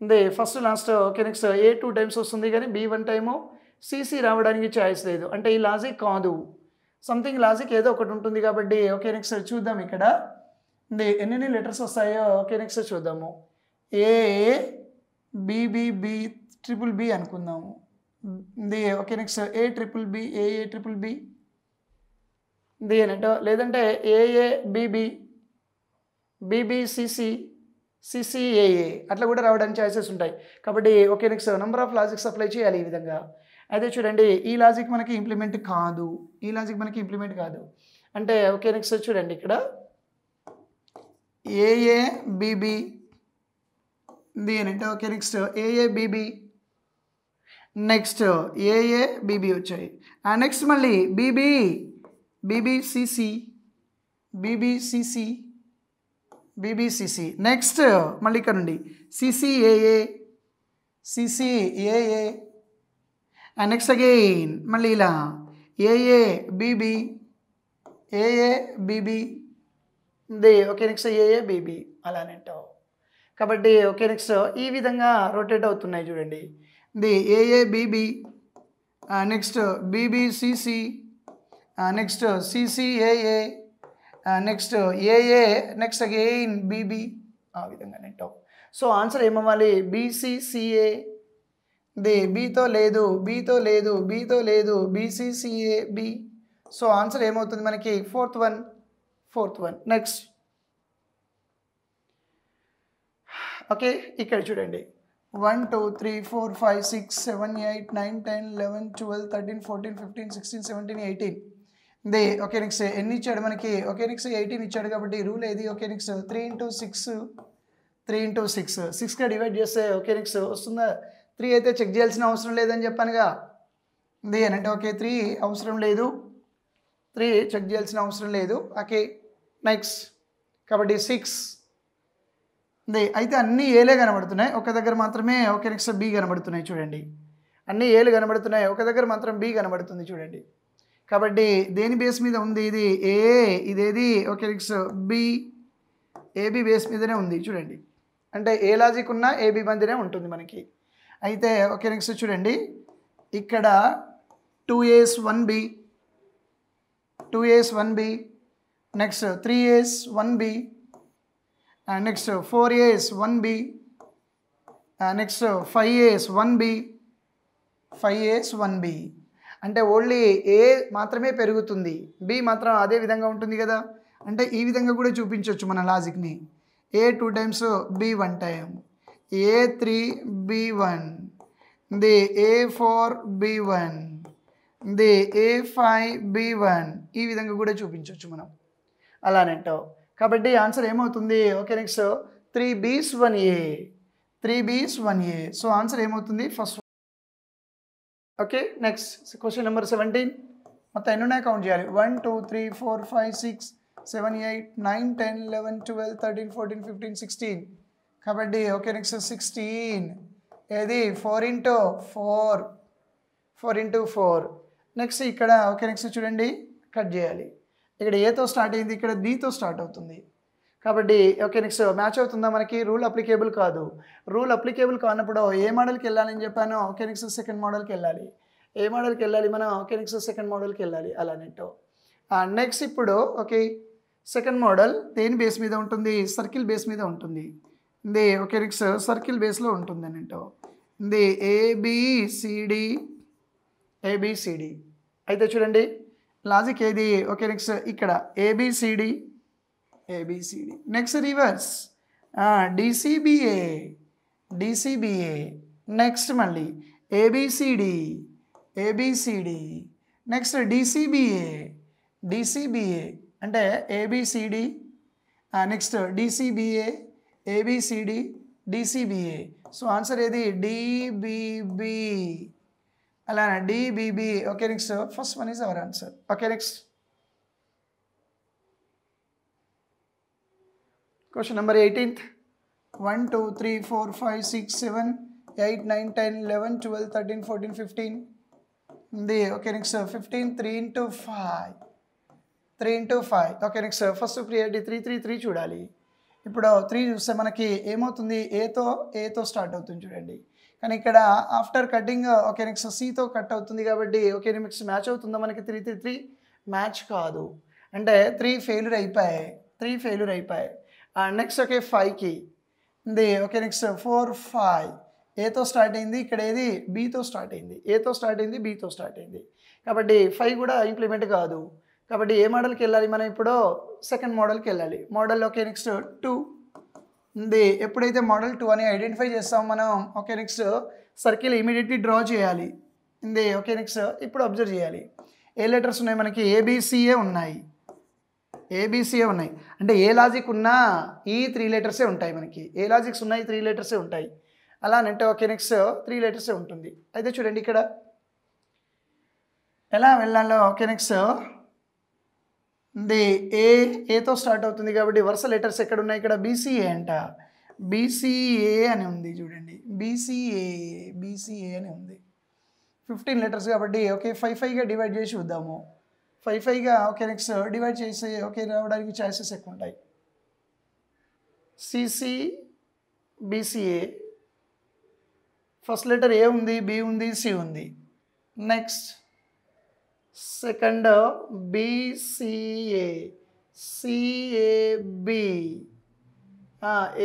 ఇది ఫస్ట్ లాస్ట్ ఓకే నెక్స్ట్ ఏ 2 టైమ్స్ వస్తుంది కానీ బి 1 టైము సిసి రావడానికి ఛాయిస్ లేదు అంటే ఈ లాజిక్ కాదు సంథింగ్ లాజిక్ ఏదో ఒకటి ఉంటుంది కాబట్టి ఓకే నెక్స్ట్ చూద్దాం ఇక్కడ ఇది ఎన్ని లెటర్స్ వస్తాయో ఓకే నెక్స్ట్ చూద్దాము ఏ బి ట్రిపుల్ బి అనుకుందాము ఇది ఓకే నెక్స్ట్ ఏ ట్రిపుల్ బి ఇది ఏంటో లేదంటే ఏఏ బీబీ సిసిఏఏ అట్లా కూడా రావడానికి ఛాయిసెస్ ఉంటాయి కాబట్టి okay next number of logics apply చేయాలి ఈ విధంగా అయితే చూడండి ఈ లాజిక్ మనకి ఇంప్లిమెంట్ కాదు అంటే ఓకే నెక్స్ట్ చూడండి ఇక్కడ ఏఏ బీబీ ఇది ఏంటంటే ఓకే నెక్స్ట్ ఏఏ బీబీ నెక్స్ట్ ఏఏ బీబీ వచ్చాయి నెక్స్ట్ మళ్ళీ బీబీసీసీ నెక్స్ట్ మళ్ళీ ఇక్కడ నుండి సిసిఏఏ నెక్స్ట్ అగైన్ మళ్ళీ ఇలా ఏఏ బీబీ ఇది ఓకే నెక్స్ట్ ఏఏ బీబీ అలానేంటావు కాబట్టి ఓకే నెక్స్ట్ ఈ విధంగా రొటేట్ అవుతున్నాయి చూడండి ఇది ఏఏ BB next BBCC next CCAA next AA next again BB ఆ విధంగా నెట్టావు సో ఆన్సర్ ఏమవ్వాలి బీసీసీఏ ఇది బీతో లేదు బీసీసీఏ బి సో ఆన్సర్ ఏమవుతుంది మనకి ఫోర్త్ వన్ నెక్స్ట్ ఓకే ఇక్కడ చూడండి 1 2 3 4 5 6 7 8 9 10 11 12 13 14 15 16 17 18 ఇది ఓకే నెక్స్ట్ ఎన్ని ఇచ్చాడు మనకి ఓకే నెక్స్ట్ 18 ఇచ్చాడు కాబట్టి రూల్ ఏది ఓకే నెక్స్ట్ 3 ఇంటూ 6 6గా డివైడ్ చేస్తే ఓకే నెక్స్ట్ వస్తుందా 3 అయితే చెక్ చేయాల్సిన అవసరం లేదని చెప్పానుగా ఇది అంటే ఓకే 3 అవసరం లేదు 3 చెక్ చేయాల్సిన అవసరం లేదు ఓకే నెక్స్ట్ కాబట్టి 6 అయితే అన్నీ ఏలే కనబడుతున్నాయి ఒక దగ్గర మాత్రమే ఓకే నెక్స్ట్ బి కనబడుతున్నాయి చూడండి అన్ని ఏలు కనబడుతున్నాయి, ఒక దగ్గర మాత్రం బి కనబడుతుంది చూడండి. కాబట్టి దేని బేస్ మీద ఉంది ఇది? ఏ. ఇదేది? Okay next B. A B base మీదనే ఉంది చూడండి. అంటే ఏ లాజిక్ ఉన్నా ఏబి మధ్యనే ఉంటుంది మనకి. అయితే ఓకే నెక్స్ట్ చూడండి, ఇక్కడ 2A's 1B, 2A's 1B, next 3A's 1B, next 4A's 1B, next 5A's 1B, 5A's 1B. అంటే ఓన్లీ ఏ మాత్రమే పెరుగుతుంది, బి మాత్రం అదే విధంగా ఉంటుంది కదా. అంటే ఈ విధంగా కూడా చూపించవచ్చు మన లాజిక్ని. A 2 times, B 1 time, A 3 B1, D A 4 B1, D A 5 B1, ఈ విధంగా కూడా చూపించవచ్చు మనం అలానంటావు. కాబట్టి ఆన్సర్ ఏమవుతుంది? Okay next 3B's 1A, 3B's 1A. So answer ఏమవుతుంది? First. Okay next question number 17. మొత్తం ఎన్ని ఉన్నాయి కౌంట్ చేయాలి. 1 2 3 4 5 6 7 8 9 10 11 12 13 14 15 16. కాబట్టి ఓకే నెక్స్ట్ 16. ఏది? 4 into 4, 4 into 4. నెక్స్ట్ ఇక్కడ ఓకే నెక్స్ట్ చూడండి, కట్ చేయాలి. ఇక్కడ ఏతో స్టార్ట్ అయింది, ఇక్కడ బితో స్టార్ట్ అవుతుంది. కాబట్టి ఓకే నెక్స్ట్ మ్యాచ్ అవుతుందా మనకి? రూల్ అప్లికేబుల్ కాదు. రూల్ అప్లికేబుల్ కానప్పుడు ఏ మోడల్కి వెళ్ళాలని చెప్పాను? ఓకే నెక్స్ట్ సెకండ్ మోడల్కి వెళ్ళాలి. ఏ మోడల్కి వెళ్ళాలి మనం? ఓకే నెక్స్ట్ సెకండ్ మోడల్కి వెళ్ళాలి అలానేటో. నెక్స్ట్ ఇప్పుడు ఓకే సెకండ్ మోడల్ దేని బేస్ మీద ఉంటుంది? సర్కిల్ బేస్ మీద ఉంటుంది. ఇది ఓకే నెక్స్ట్ సర్కిల్ బేస్లో ఉంటుంది అన్నట్టు. ఇది ఏబిసిడి, ఏబిసిడి. అయితే చూడండి లాజిక్ ఏది? ఓకే నెక్స్ట్ ఇక్కడ ABCD, A B C D. Next reverse DCBA, DCBA. Next మళ్ళీ ABCD, A B C D. Next DCBA, DCBA. అంటే ABCD, next DCBA, ABCD, DCBA. So answer ఏది? డిబిబి. అలానే DBB. Okay next first one is our answer. Okay next question number 18th. 1 2 3 4 5 6 7 8 9 10 11 12 13 14 15 ఉంది. Okay next 15. 3 into 5, 3 into 5. Okay next first priority 3 3 3 చూడాలి. ఇప్పుడు 3 చూస్తే మనకి ఏమవుతుంది? ఏతో స్టార్ట్ అవుతుంది చూడండి. కానీ ఇక్కడ ఆఫ్టర్ కటింగ్ ఓకే నెక్స్ట్ సితో కట్ అవుతుంది కాబట్టి ఓకే నెక్స్ట్ మ్యాచ్ అవుతుందా మనకి? 3 3 3 మ్యాచ్ కాదు. అంటే 3 ఫెయిల్యూర్ అయిపోయాయి, 3 ఫెయిల్యూర్ అయిపోయాయి. నెక్స్ట్ ఓకే 5కి ఉంది. ఓకే నెక్స్ట్ 4 5 ఏతో స్టార్ట్ అయింది, ఇక్కడ ఏది? బితో స్టార్ట్ అయింది. ఏతో స్టార్ట్ అయింది, బితో స్టార్ట్ అయింది. కాబట్టి 5 కూడా ఇంప్లిమెంట్ కాదు. కాబట్టి ఏ మోడల్కి వెళ్ళాలి మనం ఇప్పుడు? సెకండ్ మోడల్కి వెళ్ళాలి. మోడల్ ఓకే నెక్స్ట్ 2 ఉంది. ఎప్పుడైతే మోడల్ 2 అని ఐడెంటిఫై చేస్తాం మనం okay next circle immediately draw చేయాలి. ఉంది. ఓకే నెక్స్ట్ ఇప్పుడు అబ్జర్వ్ చేయాలి. ఏ లెటర్స్ ఉన్నాయి మనకి? ఏబిసిఏ ఉన్నాయి, ఏబిసిఏ ఉన్నాయి. అంటే ఏ లాజిక్ ఉన్నా ఈ 3 లెటర్సే ఉంటాయి మనకి. ఏ లాజిక్స్ ఉన్నాయి? 3 లెటర్సే ఉంటాయి. అలా అంటే ఓకే నెక్స్ట్ 3 లెటర్సే ఉంటుంది. అయితే చూడండి ఇక్కడ ఎలా వెళ్ళాలో. ఓకే నెక్స్ట్ ఇది ఏతో స్టార్ట్ అవుతుంది కాబట్టి వరుస లెటర్స్ ఎక్కడ ఉన్నాయి? ఇక్కడ బీసీఏ అంట, బీసీఏ అని ఉంది చూడండి. బీసీఏ, బీసీఏ అని ఉంది. 15 లెటర్స్ కాబట్టి ఓకే 5 5గా డివైడ్ చేసి చూద్దాము. 5 5గా ఓకే నెక్స్ట్ డివైడ్ చేసి ఓకే రావడానికి ఛాయిసెస్ ఎక్కువ ఉంటాయి. CC, BCA. First letter A ఉంది, బి ఉంది, సి ఉంది. Next second BCA, CAB,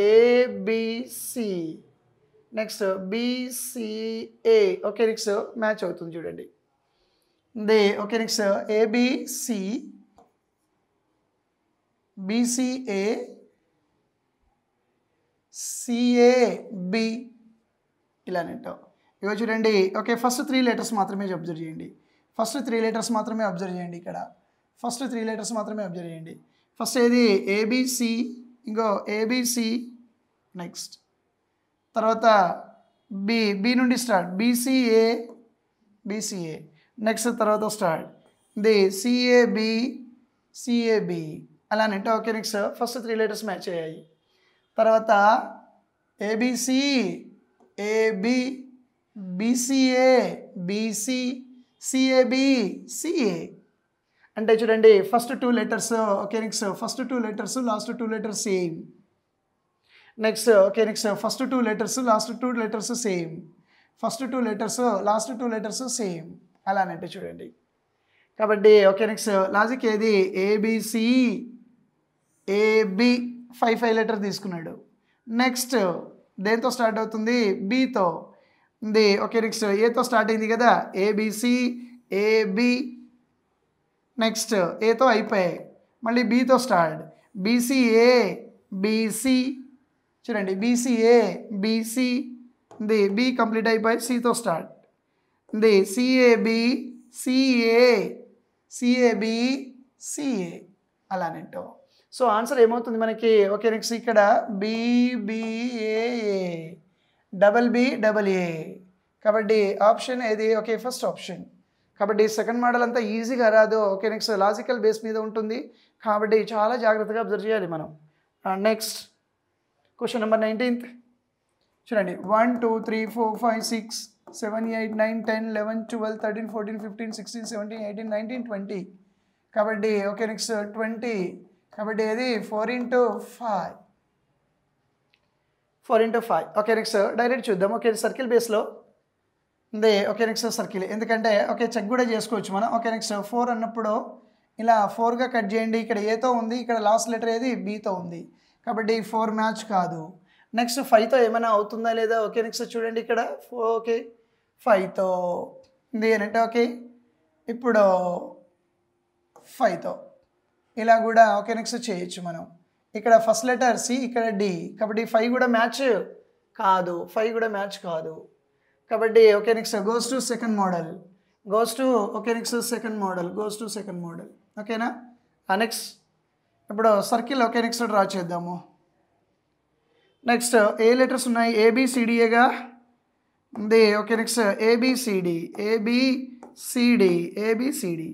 ABC. Next BCA. Okay next match అవుతుంది చూడండి. దే okay next ABC, BCA, CAB ఇలానంటాం. ఇగో చూడండి. ఓకే ఫస్ట్ 3 లెటర్స్ మాత్రమే అబ్జర్వ్ చేయండి. ఫస్ట్ 3 లెటర్స్ మాత్రమే అబ్జర్వ్ చేయండి. ఇక్కడ ఫస్ట్ 3 లెటర్స్ మాత్రమే అబ్జర్వ్ చేయండి. ఫస్ట్ ఏది? ఏబిసి, ఇంకో ఏబిసి. నెక్స్ట్ తర్వాత బి నుండి స్టార్ట్ బీసీఏ, బీసీఏ. నెక్స్ట్ తర్వాత స్టార్ట్ ది సిఏబి, సిఏబి అలానంటే okay next first 3 letters match అయ్యాయి. తర్వాత ABC, AB, BCA, BC, CAB, CA. అంటే చూడండి first 2 letters, okay next first 2 letters last 2 letters same. Next okay next first 2 letters last 2 letters same. First 2 letters last 2 letters same. అలా అంటే చూడండి. కాబట్టి ఓకే నెక్స్ట్ లాజిక్ ఏది? ఏబిసి, ఏబి 5 లెటర్ తీసుకున్నాడు. నెక్స్ట్ దేంతో స్టార్ట్ అవుతుంది? బితో ఉంది. ఓకే నెక్స్ట్ ఏతో స్టార్ట్ అయింది కదా, ఏబిసి, ఏబి. నెక్స్ట్ ఏతో అయిపోయాయి, మళ్ళీ బీతో స్టార్ట్, బీసీఏ, బీసీ. చూడండి బీసీఏ, బీసీ ఉంది, బి కంప్లీట్ అయిపోయి సితో స్టార్ట్ ఉంది, సిఏబి, సిఏ, సిఏబి, సిఏ. అలానేంటో. సో ఆన్సర్ ఏమవుతుంది మనకి? ఓకే నెక్స్ట్ ఇక్కడ BBAA, double B, double A. కాబట్టి ఆప్షన్ ఏది? Okay first option. కాబట్టి సెకండ్ మోడల్ అంతా ఈజీగా రాదు. ఓకే నెక్స్ట్ లాజికల్ బేస్ మీద ఉంటుంది. కాబట్టి చాలా జాగ్రత్తగా అబ్జర్వ్ చేయాలి మనం. Next question number 19. చూడండి 1 2 3 4 5 6 7 8 9 10 11 12 13 14 15 16 17 18 19 20. కాబట్టి ఓకే నెక్స్ట్ 20. కాబట్టి అది 4 into 5. 4 into 5. Okay next direct చూద్దాం. ఓకే సర్కిల్ బేస్లో ఉంది. ఓకే నెక్స్ట్ సర్కిల్, ఎందుకంటే ఓకే చెక్ కూడా చేసుకోవచ్చు మనం. ఓకే నెక్స్ట్ 4 అన్నప్పుడు ఇలా 4గా కట్ చేయండి. ఇక్కడ ఏతో ఉంది, ఇక్కడ లాస్ట్ లెటర్ ఏది? బీతో ఉంది. కాబట్టి 4 మ్యాచ్ కాదు. నెక్స్ట్ 5తో ఏమైనా అవుతుందా లేదా? ఓకే నెక్స్ట్ చూడండి ఇక్కడ ఓకే 5తో ఉంది అని అంటే ఓకే ఇప్పుడు 5తో ఇలా కూడా ఓకే నెక్స్ట్ చేయొచ్చు మనం. ఇక్కడ ఫస్ట్ లెటర్ సి, ఇక్కడ డి. కాబట్టి 5 కూడా మ్యాచ్ కాదు, 5 కూడా మ్యాచ్ కాదు. కాబట్టి okay next goes to second model, goes to okay next second model, goes to second model. ఓకేనా? నెక్స్ట్ ఇప్పుడు సర్కిల్ ఓకే నెక్స్ట్ డ్రా చేద్దాము. నెక్స్ట్ ఏ లెటర్స్ ఉన్నాయి? ఏబిసిడిఏగా ఉంది. Okay next A B C D, A B C D, A B C D.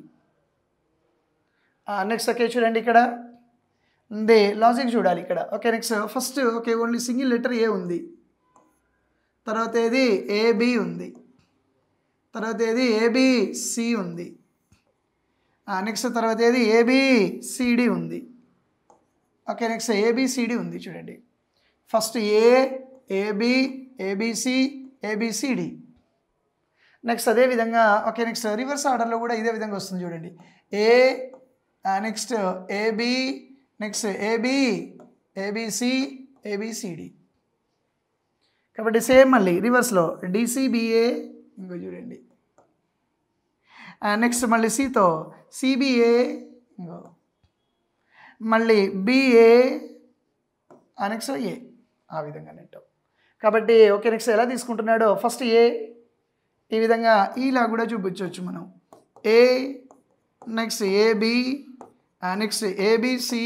Next okay చూడండి ఇక్కడ ఉంది, లాజిక్ చూడాలి ఇక్కడ. Okay next first okay only single letter A ఉంది, తర్వాత ఏది ఏబి ఉంది, తర్వాత ఏది ఏబిసి ఉంది, నెక్స్ట్ తర్వాత ఏది ఏబిసిడి ఉంది. ఓకే నెక్స్ట్ ఏబిసిడి ఉంది. చూడండి first A, AB, ABC, ABCD. Next అదేవిధంగా ఓకే నెక్స్ట్ రివర్స్ ఆర్డర్లో కూడా ఇదే విధంగా వస్తుంది. చూడండి A, next AB, next AB, ABC, ABCD. కాబట్టి సేమ్ మళ్ళీ రివర్స్లో డిసిబిఏ, ఇంకో చూడండి నెక్స్ట్ మళ్ళీ సితో సిబిఏ, ఇంకో మళ్ళీ బిఏ, నెక్స్ట్ ఏ. ఆ విధంగా నెట్. కాబట్టి ఓకే నెక్స్ట్ ఎలా తీసుకుంటున్నాడో ఫస్ట్ ఏ ఈ విధంగా ఇలా కూడా చూపించవచ్చు మనం. A, next AB, next ABC.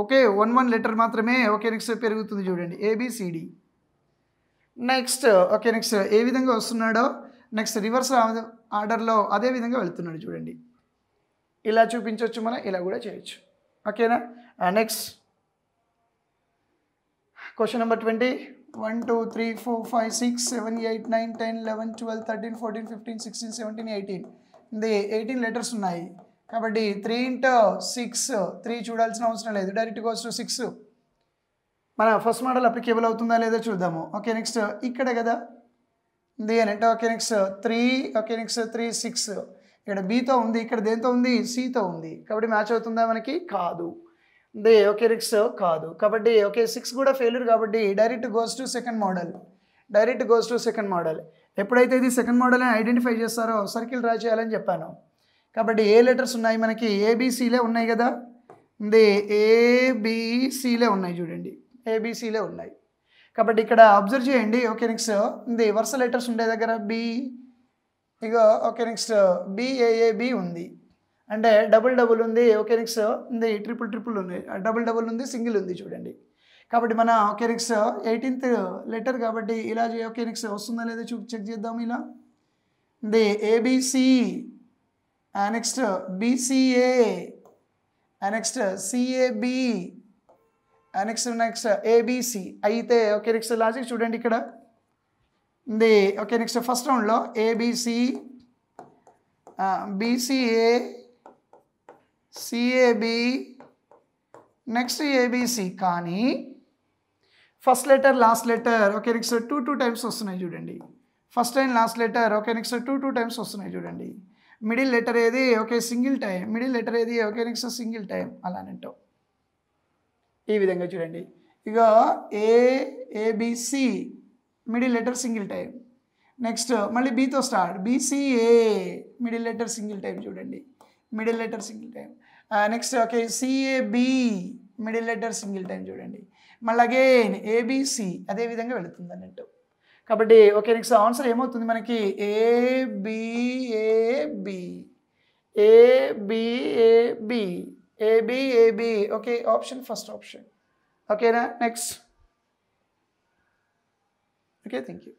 Okay 1 letter మాత్రమే ఓకే నెక్స్ట్ పెరుగుతుంది. చూడండి ఏబిసిడి. నెక్స్ట్ ఓకే నెక్స్ట్ ఏ విధంగా వస్తున్నాడో నెక్స్ట్ రివర్స్ ఆర్డర్లో అదే విధంగా వెళ్తున్నాడు. చూడండి ఇలా చూపించవచ్చు మనం, ఇలా కూడా చేయొచ్చు. ఓకేనా? Next question number 20. 1 2 3 4 5 6 7 8 9 10 11 12 13 14 15 16 17 18. ఇది 18 లెటర్స్ ఉన్నాయి. కాబట్టి 3 into 6, 3 చూడాల్సిన అవసరం లేదు, డైరెక్ట్ గోస్ టు 6. మన ఫస్ట్ మోడల్ అప్లికేబుల్ అవుతుందా లేదో చూద్దాము. ఓకే నెక్స్ట్ ఇక్కడ కదా ఉంది అని అంటే ఓకే నెక్స్ట్ 3, ఓకే నెక్స్ట్ 3 6. ఇక్కడ బీతో ఉంది, ఇక్కడ దేంతో ఉంది? సితో ఉంది. కాబట్టి మ్యాచ్ అవుతుందా మనకి? కాదు. ఓకే నెక్స్ట్ కాదు. కాబట్టి ఓకే 6 కూడా ఫెయిల్యూర్. కాబట్టి direct goes to second model, direct goes to second model. ఎప్పుడైతే ఇది సెకండ్ మోడల్ అని ఐడెంటిఫై చేస్తారో సర్కిల్ డ్రా చేయాలని చెప్పాను. కాబట్టి ఏ లెటర్స్ ఉన్నాయి మనకి? ఏబిసిలే ఉన్నాయి కదా, ఏబిసిలే ఉన్నాయి. చూడండి ఏబిసిలే ఉన్నాయి. కాబట్టి ఇక్కడ అబ్జర్వ్ చేయండి. ఓకే నెక్స్ట్ వరుస లెటర్స్ ఉండే దగ్గర బి, ఇక ఓకే నెక్స్ట్ బిఏఏబి ఉంది, అంటే డబుల్ ఉంది. ఓకే నెక్స్ట్ ట్రిపుల్ ఉంది, డబుల్ ఉంది, సింగిల్ ఉంది. చూడండి కాబట్టి మన ఓకే నెక్స్ట్ 18th లెటర్ కాబట్టి ఇలా ఓకే నెక్స్ట్ వస్తుందా లేదా చెక్ చేద్దాం. ఇలా ABC, next BCA, next CAB, next ABC అయితే ఓకే నెక్స్ట్ లాజిక్ చూడండి ఇక్కడ ఇది ఓకే నెక్స్ట్ ఫస్ట్ రౌండ్లో ABC BCA CAB next ABC కానీ first letter last letter okay next two times వస్తున్నాయి చూడండి. First and last letter okay next two times వస్తున్నాయి చూడండి. మిడిల్ లెటర్ ఏది okay single time, middle letter ఏది ఓకే నెక్స్ట్ సింగిల్ టైం అలానంటాం. ఈ విధంగా చూడండి. ఇక ABC middle letter single time. Next మళ్ళీ బీతో start BCA middle letter single time చూడండి, middle letter single time. Next okay CAB middle letter single time చూడండి. మళ్ళీ అగైన్ ఏబిసి అదే విధంగా వెళుతుంది అన్నట్టు. కాబట్టి ఓకే నెక్స్ట్ ఆన్సర్ ఏమవుతుంది మనకి ఏబిఏబి ఏబిఏబి ఏబిఏబి ఓకే ఆప్షన్ ఫస్ట్ ఆప్షన్. ఓకేనా నెక్స్ట్. Okay thank you.